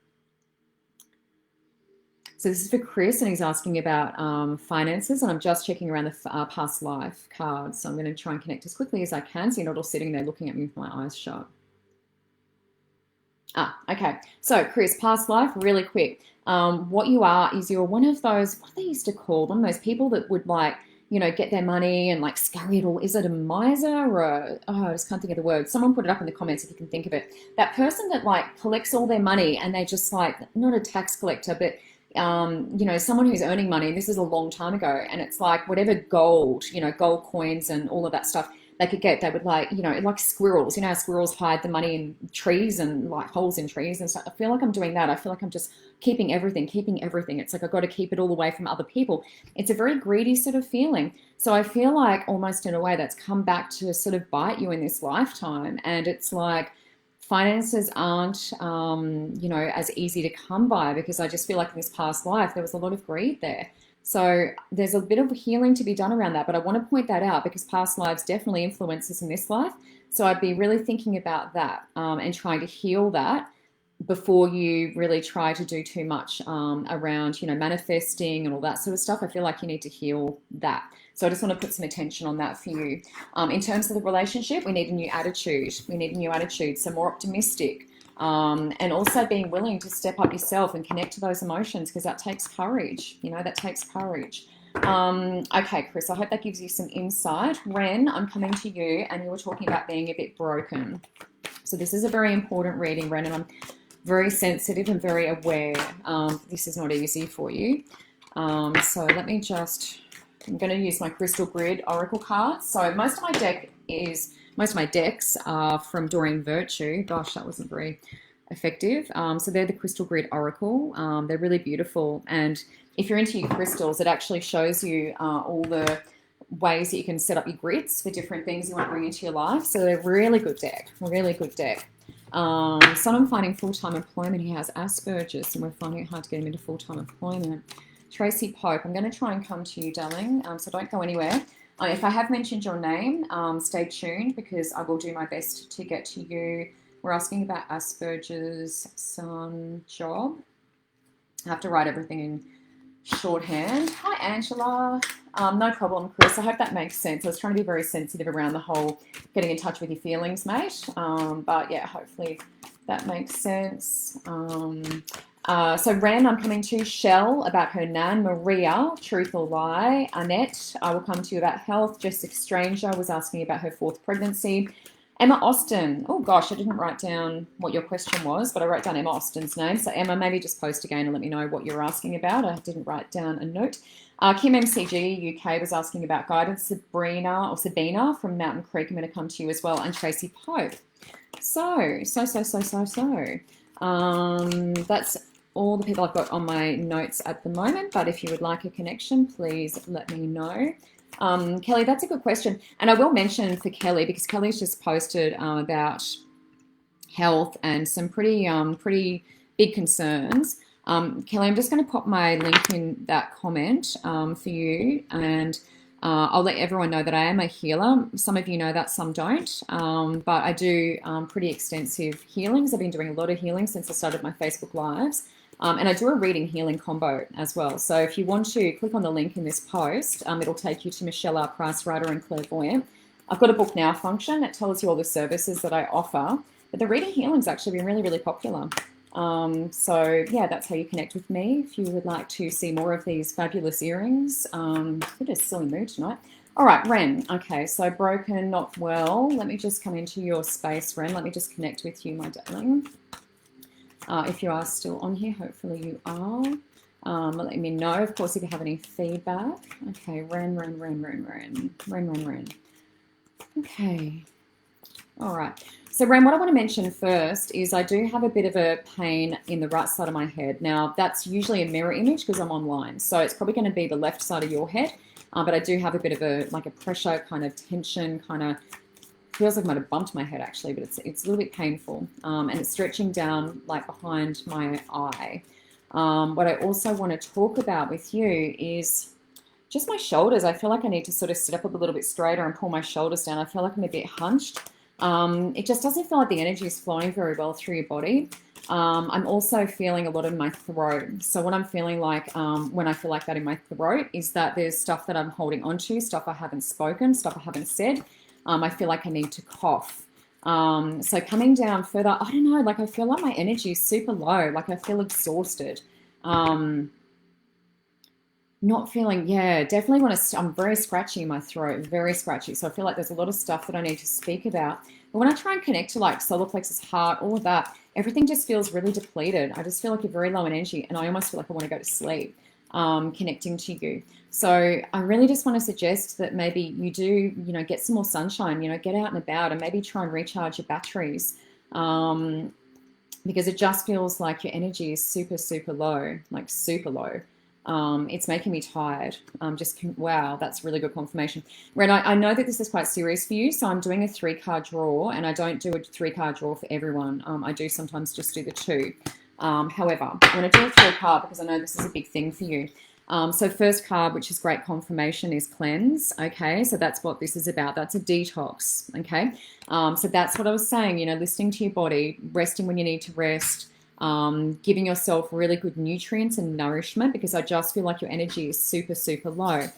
So this is for Chris, and he's asking about finances, and I'm just checking around the past life cards. So I'm going to try and connect as quickly as I can, so you're not all sitting there looking at me with my eyes shut. Okay. So, Chris, past life, really quick. What you are is you're one of those, what they used to call them, those people that would, like, you know, get their money and like scurry it all. Is it a miser or I just can't think of the word. Someone put it up in the comments if you can think of it. That person that like collects all their money, and they just like, not a tax collector, but you know, someone who's earning money. And this is a long time ago, and it's like whatever gold, you know, gold coins and all of that stuff they could get, they would, like, you know, like squirrels. You know how squirrels hide the money in trees and like holes in trees and stuff. I feel like I'm doing that. I feel like I'm just keeping everything. It's like I've got to keep it all away from other people. It's a very greedy sort of feeling. So I feel like almost in a way that's come back to sort of bite you in this lifetime. And it's like finances aren't, you know, as easy to come by, because I just feel like in this past life there was a lot of greed there. So there's a bit of healing to be done around that, but I want to point that out because past lives definitely influence us in this life. So I'd be really thinking about that and trying to heal that before you really try to do too much around, you know, manifesting and all that sort of stuff. I feel like you need to heal that. So I just want to put some attention on that for you. In terms of the relationship, we need a new attitude. So more optimistic. And also being willing to step up yourself and connect to those emotions, because that takes courage. You know, that takes courage. Okay, Chris, I hope that gives you some insight. Ren, I'm coming to you, and you were talking about being a bit broken. So this is a very important reading, Ren, and I'm very sensitive and very aware. This is not easy for you. So let me just, I'm going to use my Crystal Grid Oracle cards. So most of my decks are from Doreen Virtue. Gosh, that wasn't very effective. So they're the Crystal Grid Oracle. They're really beautiful. And if you're into your crystals, it actually shows you all the ways that you can set up your grids for different things you want to bring into your life. So they're really good deck, really good deck. Son, I'm finding full-time employment. He has Asperger's, and we're finding it hard to get him into full-time employment. Tracy Pope, I'm going to try and come to you, darling, so don't go anywhere. If I have mentioned your name, stay tuned because I will do my best to get to you. We're asking about Asperger's, son, job. I have to write everything in shorthand. Hi, Angela. No problem, Chris. I hope that makes sense. I was trying to be very sensitive around the whole getting in touch with your feelings, mate. But yeah, hopefully that makes sense. So Ren, I'm coming to. Shell, about her nan. Maria, truth or lie. Annette, I will come to you about health. Jessica Stranger was asking about her 4th pregnancy. Emma Austin. Oh gosh, I didn't write down what your question was, but I wrote down Emma Austin's name. So Emma, maybe just post again and let me know what you're asking about. I didn't write down a note. Kim MCG UK was asking about guidance. Sabina from Mountain Creek, I'm going to come to you as well. And Tracy Pope. So. That's all the people I've got on my notes at the moment. But if you would like a connection, please let me know. Kelly, that's a good question. And I will mention for Kelly, because Kelly's just posted about health and some pretty big concerns. Kelly, I'm just going to pop my link in that comment for you, and I'll let everyone know that I am a healer. Some of you know that, some don't, but I do pretty extensive healings. I've been doing a lot of healing since I started my Facebook Lives. And I do a reading healing combo as well. So if you want to click on the link in this post, it'll take you to Michelle R. Price, writer and clairvoyant. I've got a book now function that tells you all the services that I offer. But the reading healing's actually been really, really popular. So yeah, that's how you connect with me. If you would like to see more of these fabulous earrings. Bit of a silly mood tonight. All right, Ren. Okay, so broken, not well. Let me just come into your space, Ren. Let me just connect with you, my darling. If you are still on here, hopefully you are. Let me know, of course, if you have any feedback. Okay, Ren. Okay. All right. So, Ren, what I want to mention first is I do have a bit of a pain in the right side of my head. Now, that's usually a mirror image because I'm online. So it's probably going to be the left side of your head. But I do have a bit of a pressure, kind of tension, kind of feels like I might have bumped my head actually, but it's a little bit painful, and it's stretching down like behind my eye. What I also want to talk about with you is just my shoulders. I feel like I need to sort of sit up a little bit straighter and pull my shoulders down. I feel like I'm a bit hunched. It just doesn't feel like the energy is flowing very well through your body. I'm also feeling a lot in my throat. So what I'm feeling like when I feel like that in my throat is that there's stuff that I'm holding onto, stuff I haven't spoken, stuff I haven't said. I feel like I need to cough. So coming down further, I don't know, like I feel like my energy is super low. Like I feel exhausted. Not feeling, yeah, definitely want to, I'm very scratchy in my throat, very scratchy. So I feel like there's a lot of stuff that I need to speak about. But when I try and connect to like solar plexus, heart, all of that, everything just feels really depleted. I just feel like you're very low in energy and I almost feel like I want to go to sleep, connecting to you. So I really just want to suggest that maybe you do, get some more sunshine, get out and about and maybe try and recharge your batteries, because it just feels like your energy is super, super low, like super low. It's making me tired. Wow, that's really good confirmation. Ren, I know that this is quite serious for you, so I'm doing a 3-card draw, and I don't do a 3-card draw for everyone. I do sometimes just do the 2. However, I'm going to do a 3-card because I know this is a big thing for you. So first card, which is great confirmation, is cleanse. Okay, so that's what this is about. That's a detox. Okay, so that's what I was saying. Listening to your body, resting when you need to rest, giving yourself really good nutrients and nourishment, because I just feel like your energy is super, super low.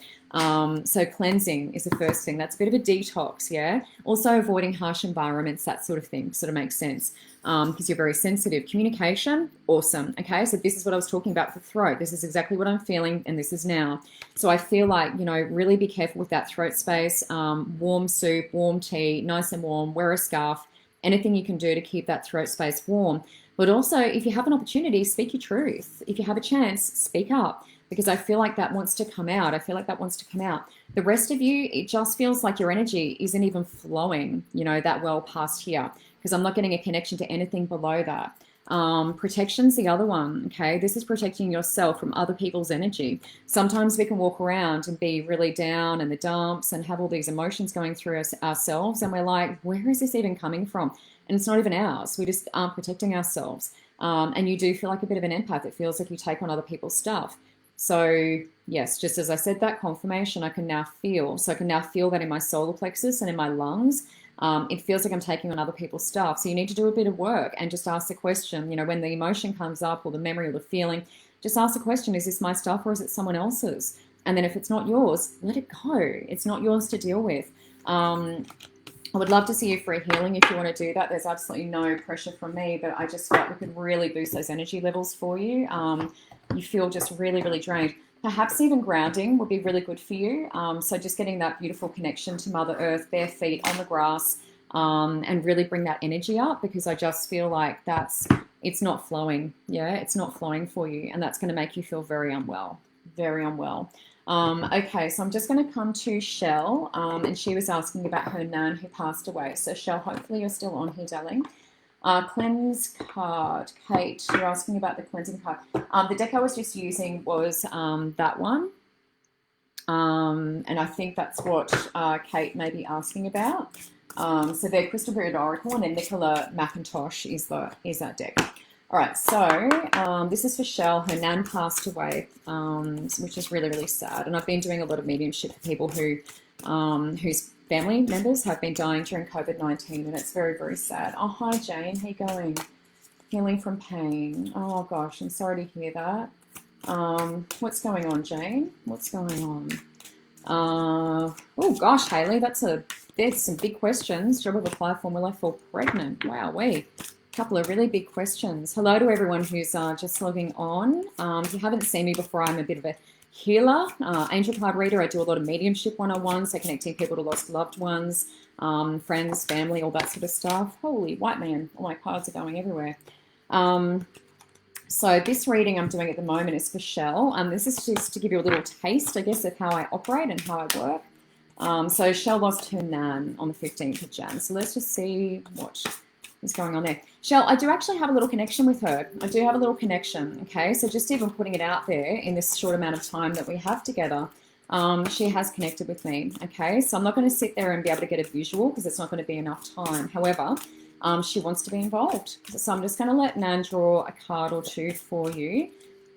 So cleansing is the first thing. That's a bit of a detox, yeah? Also avoiding harsh environments, that sort of thing, sort of makes sense, because you're very sensitive. Communication, awesome, okay? So this is what I was talking about for throat. This is exactly what I'm feeling, and this is now. So I feel like, really be careful with that throat space. Warm soup, warm tea, nice and warm, wear a scarf, anything you can do to keep that throat space warm. But also, if you have an opportunity, speak your truth. If you have a chance, speak up, because I feel like that wants to come out. I feel like that wants to come out. The rest of you, it just feels like your energy isn't even flowing, that well past here, because I'm not getting a connection to anything below that. Protection's the other one, okay? This is protecting yourself from other people's energy. Sometimes we can walk around and be really down in the dumps and have all these emotions going through us ourselves, and we're like, where is this even coming from? And it's not even ours. We just aren't protecting ourselves. And you do feel like a bit of an empath. It feels like you take on other people's stuff. So yes, just as I said, that confirmation I can now feel. So I can now feel that in my solar plexus and in my lungs. It feels like I'm taking on other people's stuff. So you need to do a bit of work and just ask the question, you know, when the emotion comes up or the memory or the feeling, just ask the question, is this my stuff or is it someone else's? And then if it's not yours, let it go. It's not yours to deal with. I would love to see you for a healing if you want to do that. There's absolutely no pressure from me, but I just felt we could really boost those energy levels for you. You feel just really, really drained. Perhaps even grounding would be really good for you. So just getting that beautiful connection to Mother Earth, bare feet on the grass, and really bring that energy up, because I just feel like it's not flowing. Yeah, it's not flowing for you, and that's going to make you feel very unwell, very unwell. Okay, so I'm just going to come to Shell, and she was asking about her nan who passed away. So Shell, hopefully you're still on here, darling. Cleanse card. Kate, you're asking about the cleansing card. The deck I was just using was that one. And I think that's what Kate may be asking about. So they're Crystal Period Oracle, and then Nicola McIntosh is that deck. All right, so this is for Shell. Her nan passed away, which is really, really sad. And I've been doing a lot of mediumship for people whose family members have been dying during COVID-19, and it's very, very sad. Oh, hi, Jane. How you going? Healing from pain. Oh, gosh, I'm sorry to hear that. What's going on, Jane? What's going on? Oh, gosh, Haley, there's some big questions. Job of a platform, will I fall pregnant? Wow, couple of really big questions. Hello to everyone who's just logging on. If you haven't seen me before, I'm a bit of a healer, angel card reader. I do a lot of mediumship 101s, so connecting people to lost loved ones, friends, family, all that sort of stuff. Holy white man, all my cards are going everywhere. So this reading I'm doing at the moment is for Shell. This is just to give you a little taste, I guess, of how I operate and how I work. So Shell lost her nan on the 15th of Jan. So let's just see what is going on there. Shell, I do actually have a little connection with her. I do have a little connection, okay? So just even putting it out there in this short amount of time that we have together, she has connected with me, okay? So I'm not going to sit there and be able to get a visual because it's not going to be enough time. However, she wants to be involved. So I'm just going to let Nan draw a card or two for you.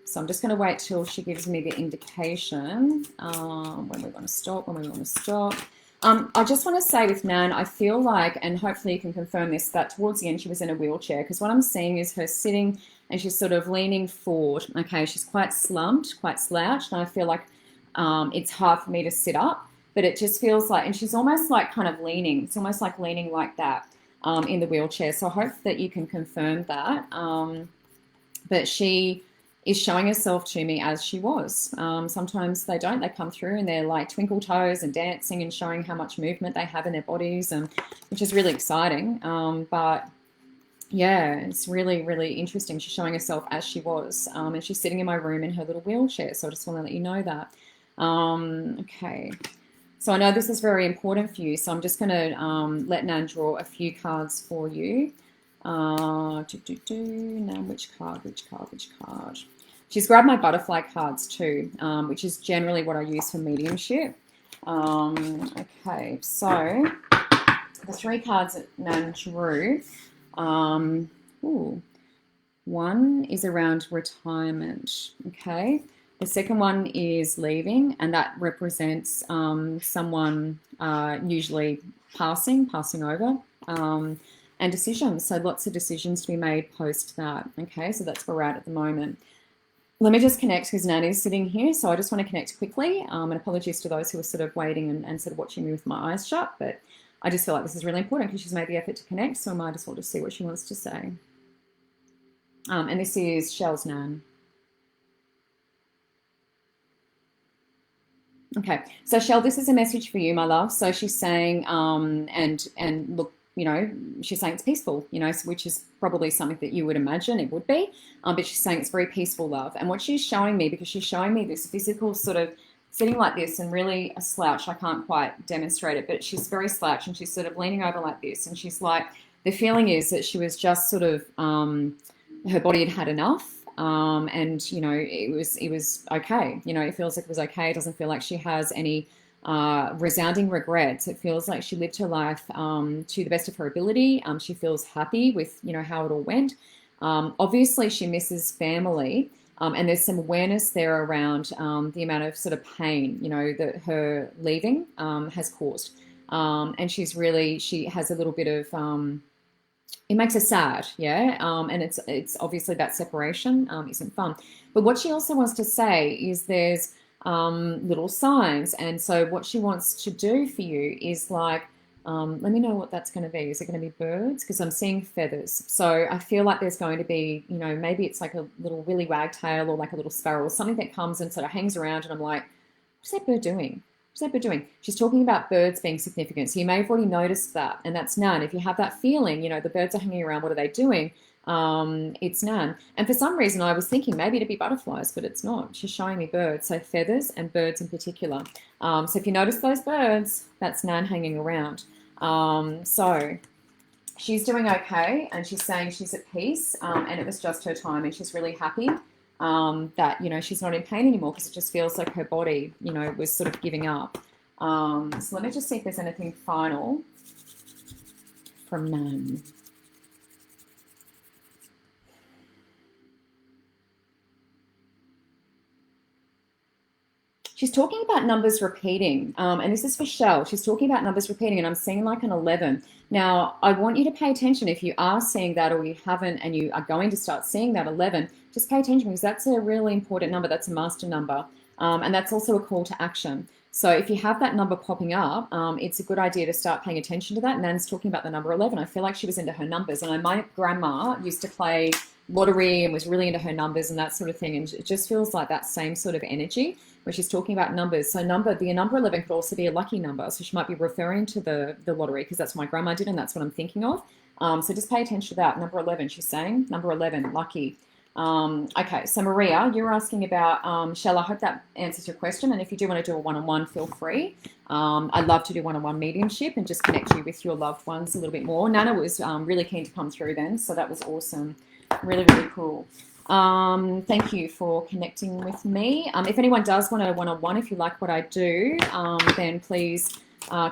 So I'm just going to wait till she gives me the indication when we want to stop, I just want to say with Nan, I feel like, and hopefully you can confirm this, that towards the end she was in a wheelchair, because what I'm seeing is her sitting and she's sort of leaning forward. Okay, she's quite slumped, quite slouched, and I feel like it's hard for me to sit up, but it just feels like, and she's almost like kind of leaning. It's almost like leaning like that in the wheelchair. So I hope that you can confirm that. But she is showing herself to me as she was. Sometimes they don't. They come through and they're like twinkle toes and dancing and showing how much movement they have in their bodies, and which is really exciting. But yeah, it's really, really interesting. She's showing herself as she was, and she's sitting in my room in her little wheelchair. So I just want to let you know that. Okay. So I know this is very important for you. So I'm just going to let Nan draw a few cards for you. Now, which card? She's grabbed my butterfly cards too, which is generally what I use for mediumship. Okay, so the three cards that Nan drew, one is around retirement, okay? The second one is leaving, and that represents someone usually passing over, and decisions. So lots of decisions to be made post that, okay? So that's where we're at the moment. Let me just connect because Nan is sitting here, so I just want to connect quickly. And apologies to those who are sort of waiting and sort of watching me with my eyes shut, but I just feel like this is really important because she's made the effort to connect, so I might as well just see what she wants to say. And this is Shell's Nan. Okay, so Shell, this is a message for you, my love. So she's saying, and look, you know, she's saying it's peaceful, you know, which is probably something that you would imagine it would be, but she's saying it's very peaceful, love. And what she's showing me, because she's showing me this physical sort of sitting like this and really a slouch, I can't quite demonstrate it, but she's very slouched and she's sort of leaning over like this, and she's like, the feeling is that she was just sort of her body had had enough. And you know, it was okay. You know, it feels like it was okay. It doesn't feel like she has any resounding regrets. It feels like she lived her life to the best of her ability. She feels happy with, you know, how it all went. Obviously, she misses family, and there's some awareness there around the amount of sort of pain, you know, that her leaving has caused. And she has a little bit of, it makes her sad, yeah. And it's obviously that separation isn't fun. But what she also wants to say is there's little signs, and so what she wants to do for you is like, let me know what that's going to be. Is it going to be birds? Because I'm seeing feathers. So I feel like there's going to be, you know, maybe it's like a little willy wagtail or like a little sparrow or something that comes and sort of hangs around, and I'm like, what's that bird doing? What's that bird doing? She's talking about birds being significant. So you may have already noticed that, and that's Nan. If you have that feeling, you know, the birds are hanging around, what are they doing? It's Nan. And for some reason, I was thinking maybe it'd be butterflies, but it's not. She's showing me birds, so feathers and birds in particular. So if you notice those birds, that's Nan hanging around. So she's doing okay, and she's saying she's at peace, and it was just her time, and she's really happy that, you know, she's not in pain anymore, because it just feels like her body, you know, was sort of giving up. So let me just see if there's anything final from Nan. She's talking about numbers repeating, and this is for Shell. She's talking about numbers repeating, and I'm seeing like an 11. Now, I want you to pay attention if you are seeing that or you haven't and you are going to start seeing that 11, just pay attention, because that's a really important number. That's a master number, and that's also a call to action. So if you have that number popping up, it's a good idea to start paying attention to that. Nan's talking about the number 11. I feel like she was into her numbers, and my grandma used to play lottery and was really into her numbers and that sort of thing, and it just feels like that same sort of energy where she's talking about numbers. So the number 11 could also be a lucky number. So she might be referring to the lottery, because that's what my grandma did, and that's what I'm thinking of. So just pay attention to that. Number 11, she's saying. Number 11, lucky. Okay, so Maria, you're asking about Shell. I hope that answers your question. And if you do want to do a one-on-one, feel free. I'd love to do one-on-one mediumship and just connect you with your loved ones a little bit more. Nana was really keen to come through then, so that was awesome. Really, really cool. Thank you for connecting with me. If anyone does want a one-on-one, if you like what I do, then please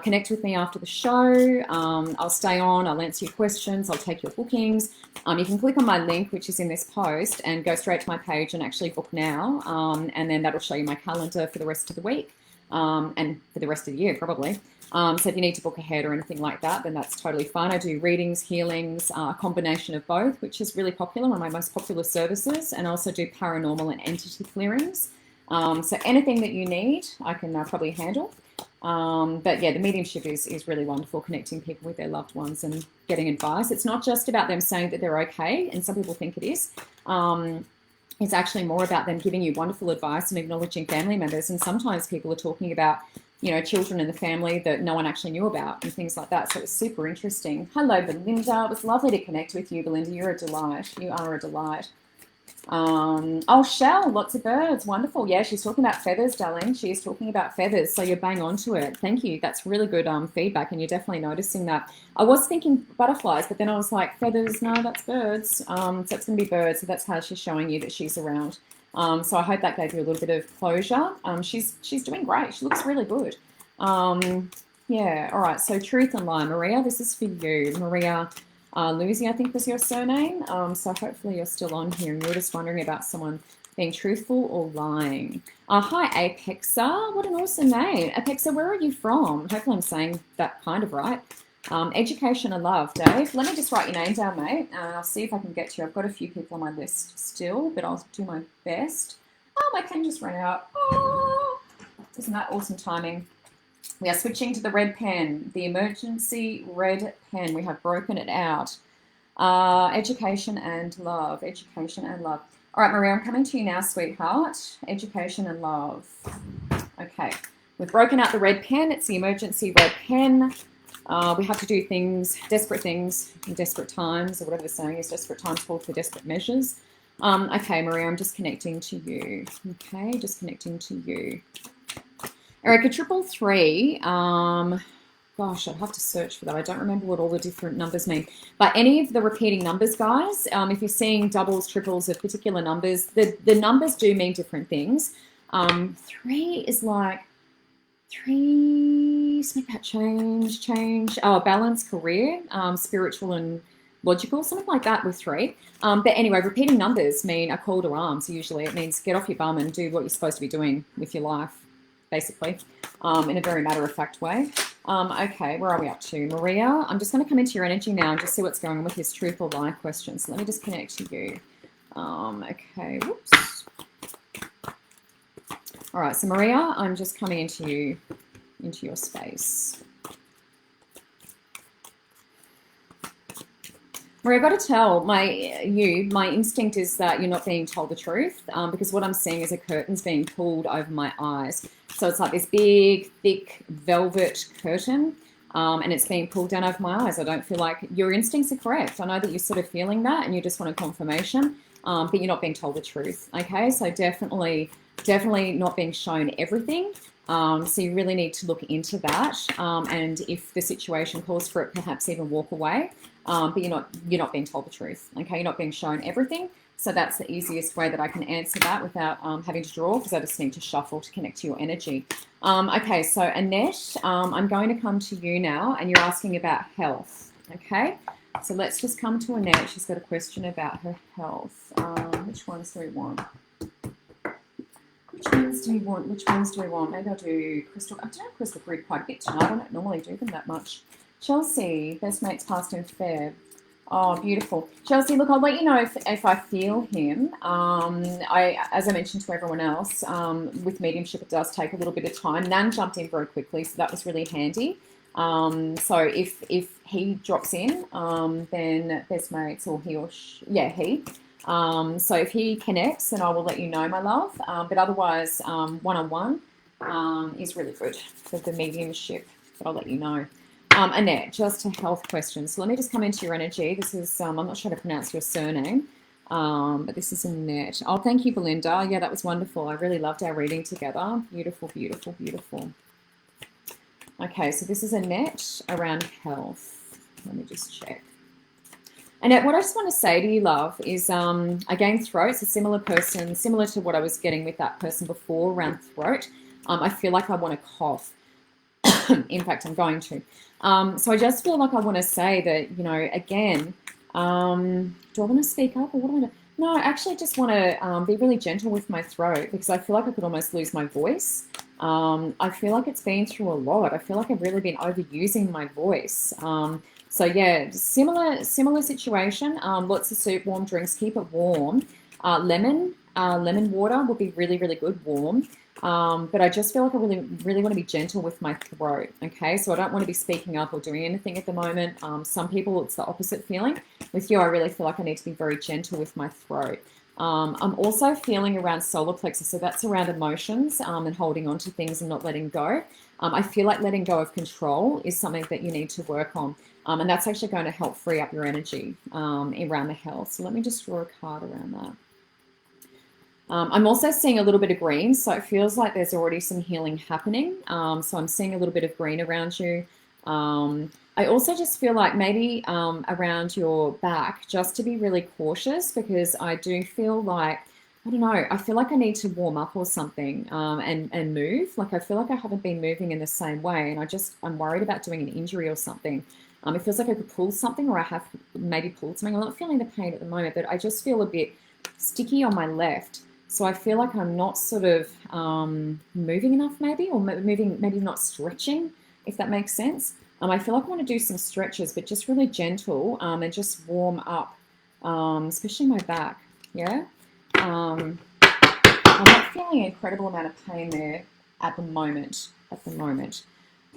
connect with me after the show. I'll stay on, I'll answer your questions, I'll take your bookings. You can click on my link, which is in this post, and go straight to my page and actually book now. And then that'll show you my calendar for the rest of the week, and for the rest of the year, probably. So if you need to book ahead or anything like that, then that's totally fine. I do readings, healings, a combination of both, which is really popular, one of my most popular services, and I also do paranormal and entity clearings. So anything that you need, I can probably handle. But yeah, the mediumship is really wonderful, connecting people with their loved ones and getting advice. It's not just about them saying that they're okay, and some people think it is. It's actually more about them giving you wonderful advice and acknowledging family members. And sometimes people are talking about, you know, children in the family that no one actually knew about and things like that. So it's super interesting. Hello, Belinda. It was lovely to connect with you, Belinda. You're a delight. You are a delight. Oh, Shell, lots of birds. Wonderful. Yeah, she's talking about feathers, darling. She is talking about feathers. So you're bang onto it. Thank you. That's really good feedback, and you're definitely noticing that. I was thinking butterflies, but then I was like, feathers, no, that's birds. So it's going to be birds. So that's how she's showing you that she's around. So I hope that gave you a little bit of closure. She's doing great. She looks really good. Yeah, all right. So truth and lie. Maria, this is for you. Maria Lucy, I think was your surname. So hopefully you're still on here and you're just wondering about someone being truthful or lying. Hi, Apexa. What an awesome name. Apexa, where are you from? Hopefully I'm saying that kind of right. Education and love, Dave. Let me just write your name down, mate. I'll see if I can get to you. I've got a few people on my list still, but I'll do my best. Oh, my pen just ran out. Oh, isn't that awesome timing? We are switching to the red pen, the emergency red pen. We have broken it out. Education and love. Education and love. All right, Maria, I'm coming to you now, sweetheart. Education and love. Okay, we've broken out the red pen. It's the emergency red pen. We have to do things, desperate things in desperate times, or whatever the saying is, desperate times call for desperate measures. Okay, Maria, I'm just connecting to you. Okay, just connecting to you. Erica, 333, got gosh, I'd have to search for that. I don't remember what all the different numbers mean. But any of the repeating numbers, guys, if you're seeing doubles, triples of particular numbers, the numbers do mean different things. 3 is like 3, something about change. Oh, balance, career, spiritual and logical, something like that with 3. But anyway, repeating numbers mean a call to arms. Usually it means get off your bum and do what you're supposed to be doing with your life, basically, in a very matter-of-fact way. Okay, where are we up to? Maria, I'm just going to come into your energy now and just see what's going on with this truth or lie question. So let me just connect to you. Okay, whoops. All right, so Maria, I'm just coming into your space. Maria, I've got to tell my instinct is that you're not being told the truth, because what I'm seeing is a curtain's being pulled over my eyes. So it's like this big, thick velvet curtain, and it's being pulled down over my eyes. I don't feel like your instincts are correct. I know that you're sort of feeling that and you just want a confirmation, but you're not being told the truth. Okay, so definitely not being shown everything. So you really need to look into that, and if the situation calls for it, perhaps even walk away. But you're not being told the truth. Okay, you're not being shown everything. So that's the easiest way that I can answer that without having to draw, because I just need to shuffle to connect to your energy. Okay, so Annette, I'm going to come to you now, and you're asking about health. Okay, so let's just come to Annette. She's got a question about her health. Which ones do we want? Which ones do we want? Maybe I'll do crystal. I've done crystal grid quite a bit tonight. I don't normally do them that much. Chelsea, best mates passed in Feb. Oh, beautiful. Chelsea, look, I'll let you know if I feel him. As I mentioned to everyone else, with mediumship, it does take a little bit of time. Nan jumped in very quickly, so that was really handy. So if he drops in, then best mates, or he or she, yeah, he. So if he connects, then I will let you know, my love. But otherwise, one-on-one is really good for the mediumship, but I'll let you know. Annette, just a health question. So let me just come into your energy. This is, I'm not sure how to pronounce your surname, but this is Annette. Oh, thank you, Belinda. Yeah, that was wonderful. I really loved our reading together. Beautiful, beautiful, beautiful. Okay, so this is Annette around health. Let me just check. Annette, what I just want to say to you, love, is, again, throat's a similar person, similar to what I was getting with that person before around throat. I feel like I want to cough. In fact, I'm going to. So I just feel like I want to say that, you know, again, do I want to speak up, or what do I do? No, I actually just want to be really gentle with my throat, because I feel like I could almost lose my voice. I feel like it's been through a lot. I feel like I've really been overusing my voice. So yeah, similar situation. Lots of soup, warm drinks, keep it warm. Lemon water would be really, really good, warm. But I just feel like I really want to be gentle with my throat. Okay, so I don't want to be speaking up or doing anything at the moment. Some people, it's the opposite feeling. With you, I really feel like I need to be very gentle with my throat. I'm also feeling around solar plexus, so that's around emotions, and holding on to things and not letting go. I feel like letting go of control is something that you need to work on, and that's actually going to help free up your energy around the health. So let me just draw a card around that. I'm also seeing a little bit of green, so it feels like there's already some healing happening. So I'm seeing a little bit of green around you. I also just feel like maybe around your back, just to be really cautious, because I do feel like, I don't know, I feel like I need to warm up or something, and move. Like I feel like I haven't been moving in the same way, and I'm worried about doing an injury or something. It feels like I could pull something, or I have maybe pulled something. I'm not feeling the pain at the moment, but I just feel a bit sticky on my left. So I feel like I'm not sort of moving enough, maybe, or maybe not stretching, if that makes sense. I feel like I want to do some stretches, but just really gentle, and just warm up, especially my back. Yeah. I'm not feeling an incredible amount of pain there at the moment.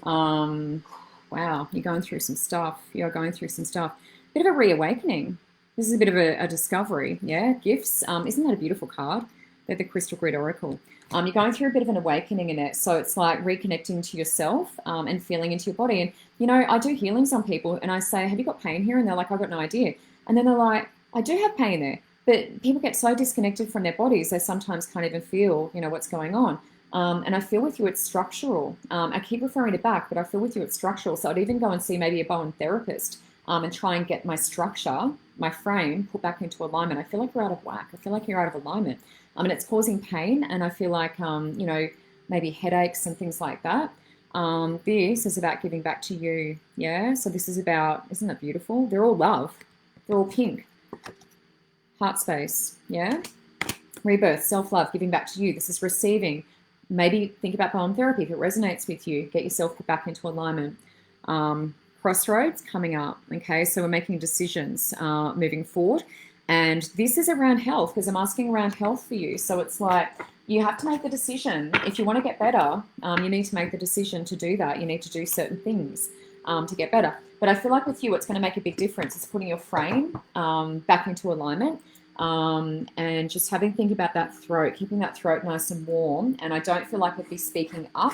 Wow, you're going through some stuff. You're going through some stuff. Bit of a reawakening. This is a bit of a discovery. Yeah, gifts. Isn't that a beautiful card? They're the Crystal Grid Oracle. You're going through a bit of an awakening in it. So it's like reconnecting to yourself, and feeling into your body. And, you know, I do healings on people and I say, have you got pain here? And they're like, I've got no idea. And then they're like, I do have pain there. But people get so disconnected from their bodies, they sometimes can't even feel, you know, what's going on. And I feel with you it's structural. I keep referring to back, but I feel with you it's structural. So I'd even go and see maybe a bone therapist and try and get my structure, my frame, put back into alignment. I feel like you're out of whack. I feel like you're out of alignment. And it's causing pain. And I feel like, you know, maybe headaches and things like that. This is about giving back to you. Yeah. So this is about, isn't that beautiful? They're all love. They're all pink. Heart space. Yeah. Rebirth, self-love, giving back to you. This is receiving. Maybe think about poem therapy. If it resonates with you, get yourself put back into alignment. Crossroads coming up. Okay, so we're making decisions moving forward. And this is around health, because I'm asking around health for you. So it's like you have to make the decision. If you want to get better, you need to make the decision to do that. You need to do certain things to get better. But I feel like with you, what's going to make a big difference is putting your frame back into alignment. And just think about that throat, keeping that throat nice and warm. And I don't feel like I'd be speaking up.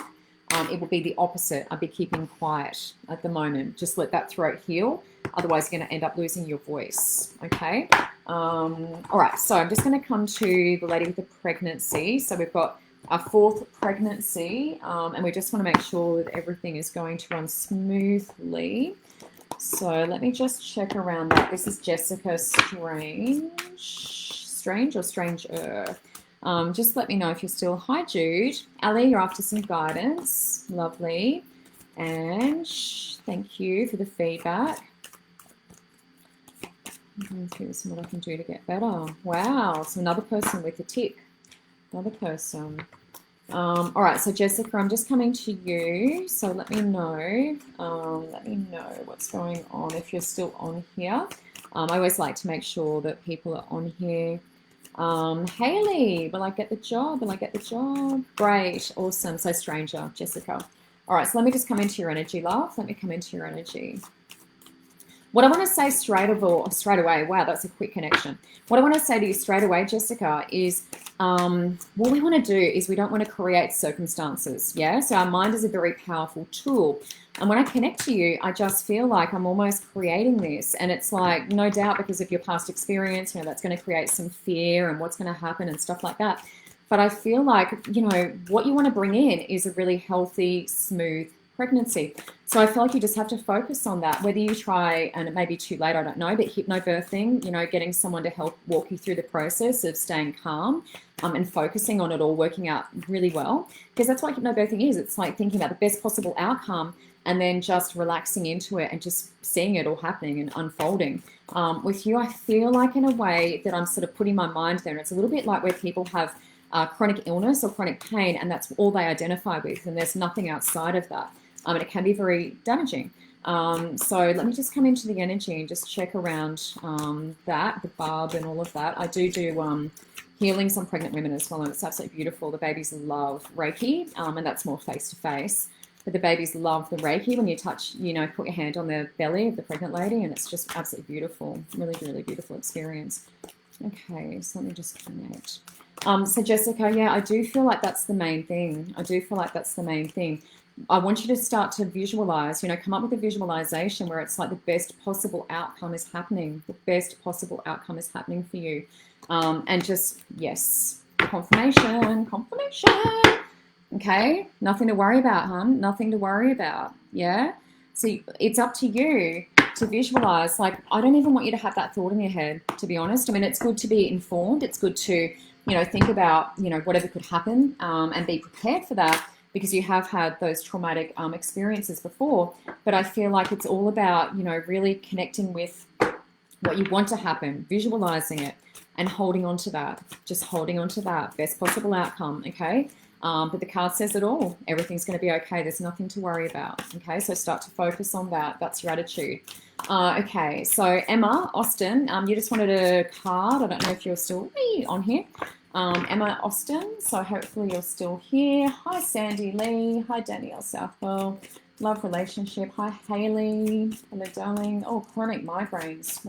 It will be the opposite. I'd be keeping quiet at the moment. Just let that throat heal. Otherwise, you're going to end up losing your voice. Okay. All right. So I'm just going to come to the lady with the pregnancy. So we've got our 4th pregnancy, and we just want to make sure that everything is going to run smoothly. So let me just check around that. This is Jessica Strange or Stranger. Just let me know if you're still. Hi, Jude. Ali, you're after some guidance. Lovely. And thank you for the feedback. I'm going through some what I can do to get better. Wow. So another person with a tick. Another person. All right, so Jessica, I'm just coming to you. So let me know. Let me know what's going on if you're still on here. I always like to make sure that people are on here. Haley, will I get the job? Will I get the job? Great, awesome. So Stranger, Jessica. All right, so let me just come into your energy, love. Let me come into your energy. What I want to say straight away, wow, that's a quick connection. What I want to say to you straight away, Jessica, is what we want to do is we don't want to create circumstances, yeah? So our mind is a very powerful tool. And when I connect to you, I just feel like I'm almost creating this. And it's like, no doubt because of your past experience, you know, that's going to create some fear and what's going to happen and stuff like that. But I feel like, you know, what you want to bring in is a really healthy, smooth pregnancy. So I feel like you just have to focus on that, whether you try, and it may be too late, I don't know, but hypnobirthing, you know, getting someone to help walk you through the process of staying calm and focusing on it all working out really well, because that's what hypnobirthing is. It's like thinking about the best possible outcome and then just relaxing into it and just seeing it all happening and unfolding. With you, I feel like in a way that I'm sort of putting my mind there, and it's a little bit like where people have chronic illness or chronic pain, and that's all they identify with, and there's nothing outside of that. And it can be very damaging. So let me just come into the energy and just check around that, the barb and all of that. I do healings on pregnant women as well, and it's absolutely beautiful. The babies love Reiki, and that's more face-to-face. But the babies love the Reiki when you touch, you know, put your hand on the belly of the pregnant lady, and it's just absolutely beautiful. Really, really beautiful experience. Okay, so let me just connect. So Jessica, yeah, I do feel like that's the main thing. I want you to start to visualize, you know, come up with a visualization where it's like the best possible outcome is happening. The best possible outcome is happening for you. And just, yes, confirmation. Okay, nothing to worry about, hon. Nothing to worry about, yeah? So it's up to you to visualize. Like, I don't even want you to have that thought in your head, to be honest. I mean, it's good to be informed. It's good to, you know, think about, you know, whatever could happen and be prepared for that, because you have had those traumatic experiences before. But I feel like it's all about, you know, really connecting with what you want to happen, visualizing it and holding on to that, just holding on to that best possible outcome, okay? But the card says it all. Everything's going to be okay. There's nothing to worry about, okay? So start to focus on that. That's your attitude. Okay, so Emma Austin, you just wanted a card. I don't know if you're still on here. Emma Austin, so hopefully you're still here. Hi, Sandy Lee. Hi, Danielle Southwell. Love relationship. Hi, Haley. Hello, darling. Oh, chronic migraines.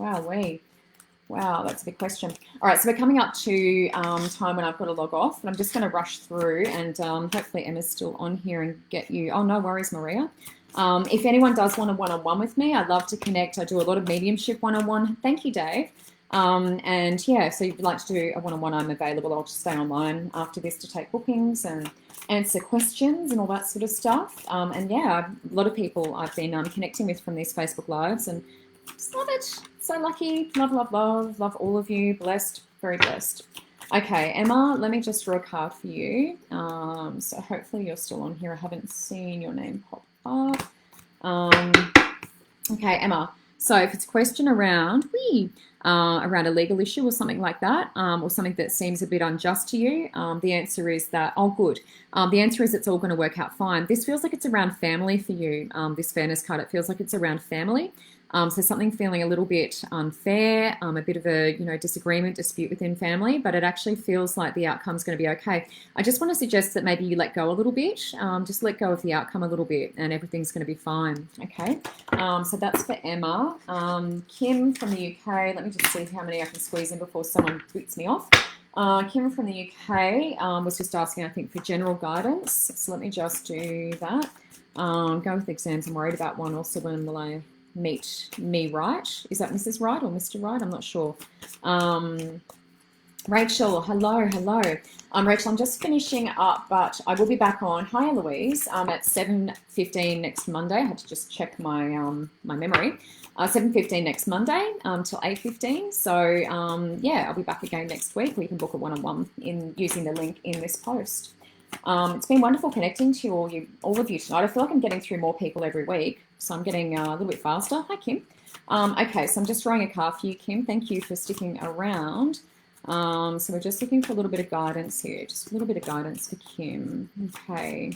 Wow, that's a big question. All right, so we're coming up to time when I've got to log off, but I'm just going to rush through, and hopefully Emma's still on here and get you. Oh, no worries, Maria. If anyone does want a one-on-one with me, I'd love to connect. I do a lot of mediumship one-on-one. Thank you, Dave. And yeah, so if you'd like to do a one-on-one, I'm available. I'll just stay online after this to take bookings and answer questions and all that sort of stuff. And yeah, a lot of people I've been connecting with from these Facebook Lives, and just love it. So lucky. Love, love, love. Love all of you. Blessed. Very blessed. Okay, Emma, let me just draw a card for you. So hopefully you're still on here. I haven't seen your name pop up. Okay, Emma. So if it's a question around around a legal issue or something like that, or something that seems a bit unjust to you, the answer is that, oh, good. The answer is it's all going to work out fine. This feels like it's around family for you, this fairness card. It feels like it's around family. So something feeling a little bit unfair, a bit of a disagreement, dispute within family, but it actually feels like the outcome's going to be okay. I just want to suggest that maybe you let go a little bit, just let go of the outcome a little bit, and everything's going to be fine. Okay, so that's for Emma. Kim from the UK. Let me just see how many I can squeeze in before someone tweets me off. Kim from the UK was just asking, I think, for general guidance. So let me just do that. Go with exams. I'm worried about one. Also, when will I meet me right? Is that Mrs. Wright or Mr. Wright? I'm not sure. Rachel, hello. Rachel, I'm just finishing up, but I will be back on. Hi, Eloise. At 7:15 next Monday. I had to just check my my memory. 7:15 next Monday till 8:15. So yeah, I'll be back again next week. We can book a one-on-one in using the link in this post. It's been wonderful connecting to all of you tonight. I feel like I'm getting through more people every week, so I'm getting a little bit faster. Hi, Kim. Okay, so I'm just drawing a card for you, Kim. Thank you for sticking around. So we're just looking for a little bit of guidance here, just a little bit of guidance for Kim. Okay.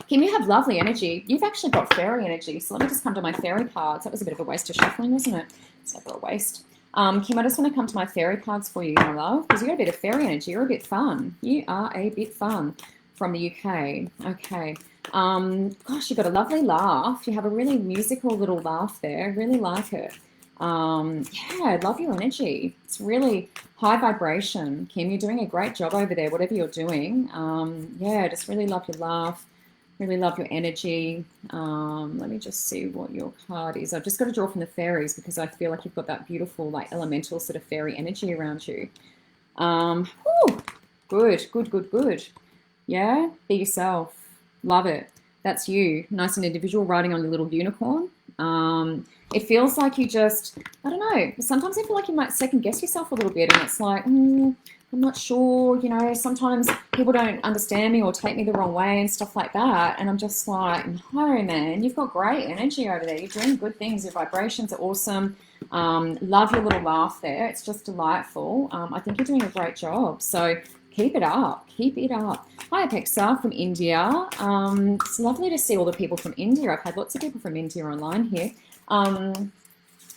Kim, you have lovely energy. You've actually got fairy energy, so let me just come to my fairy cards. That was a bit of a waste of shuffling, wasn't it? It's never a waste. Kim, I just want to come to my fairy cards for you, my love, because you've got a bit of fairy energy. You're a bit fun. You are a bit fun from the UK. Okay. Gosh, you've got a lovely laugh. You have a really musical little laugh there. I really like it. Yeah, I love your energy. It's really high vibration. Kim, you're doing a great job over there, whatever you're doing. Yeah, just really love your laugh. Really love your energy. Let me just see what your card is. I've just got to draw from the fairies because I feel like you've got that beautiful, like, elemental sort of fairy energy around you. Good. Yeah, be yourself. Love it. That's you. Nice and individual, riding on your little unicorn. It feels like you just, I don't know, sometimes I feel like you might second guess yourself a little bit, and it's like, I'm not sure, sometimes people don't understand me or take me the wrong way and stuff like that. And I'm just like, no, man, you've got great energy over there. You're doing good things. Your vibrations are awesome. Love your little laugh there. It's just delightful. I think you're doing a great job. So keep it up. Keep it up. Hi, Apexa from India. It's lovely to see all the people from India. I've had lots of people from India online here.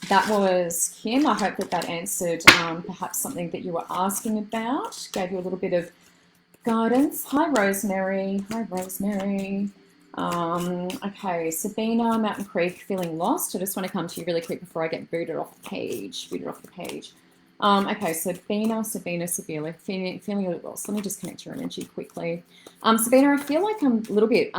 That was Kim. I hope that answered perhaps something that you were asking about. Gave you a little bit of guidance. Hi, Rosemary. Okay, Sabina, Mountain Creek, feeling lost. I just want to come to you really quick before I get booted off the page. Okay, Sabina, feeling a little lost. Let me just connect your energy quickly. Sabina, I feel like I'm a little bit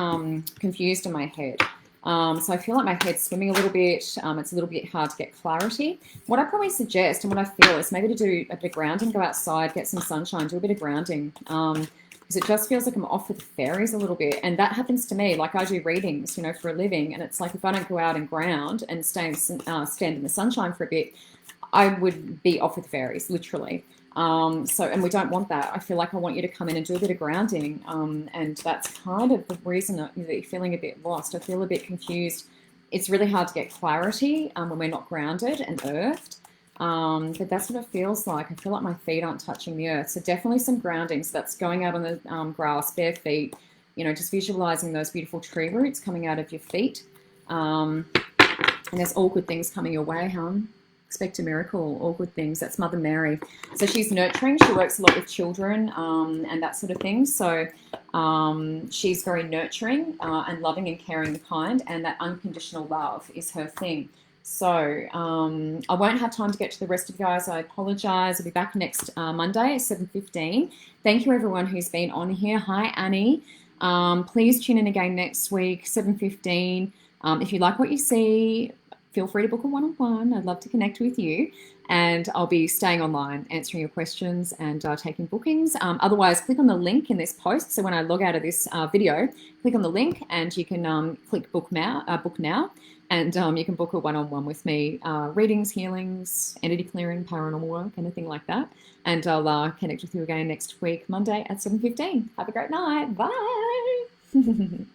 confused in my head. So I feel like my head's swimming a little bit. It's a little bit hard to get clarity. What I probably suggest and what I feel is maybe to do a bit of grounding, go outside, get some sunshine, do a bit of grounding. Because it just feels like I'm off with the fairies a little bit. And that happens to me. Like, I do readings, for a living. And it's like if I don't go out and ground and stand in the sunshine for a bit, I would be off with the fairies, literally. And we don't want that. I feel like I want you to come in and do a bit of grounding. And that's kind of the reason that you're feeling a bit lost. I feel a bit confused. It's really hard to get clarity when we're not grounded and earthed. But that's what it feels like. I feel like my feet aren't touching the earth. So definitely some grounding. So that's going out on the grass, bare feet, just visualizing those beautiful tree roots coming out of your feet. And there's all good things coming your way, hon. Expect a miracle, all good things. That's Mother Mary. So she's nurturing. She works a lot with children and that sort of thing. So she's very nurturing and loving and caring and kind, and that unconditional love is her thing. So I won't have time to get to the rest of you guys. I apologise. I'll be back next Monday at 7:15. Thank you, everyone who's been on here. Hi, Annie. Please tune in again next week, 7:15. If you like what you see, feel free to book a one-on-one. I'd love to connect with you. and I'll be staying online answering your questions and taking bookings. Otherwise, click on the link in this post. So when I log out of this video, click on the link and you can click book now, and you can book a one-on-one with me, readings, healings, entity clearing, paranormal work, anything like that. And I'll connect with you again next week, Monday at 7:15. Have a great night. Bye.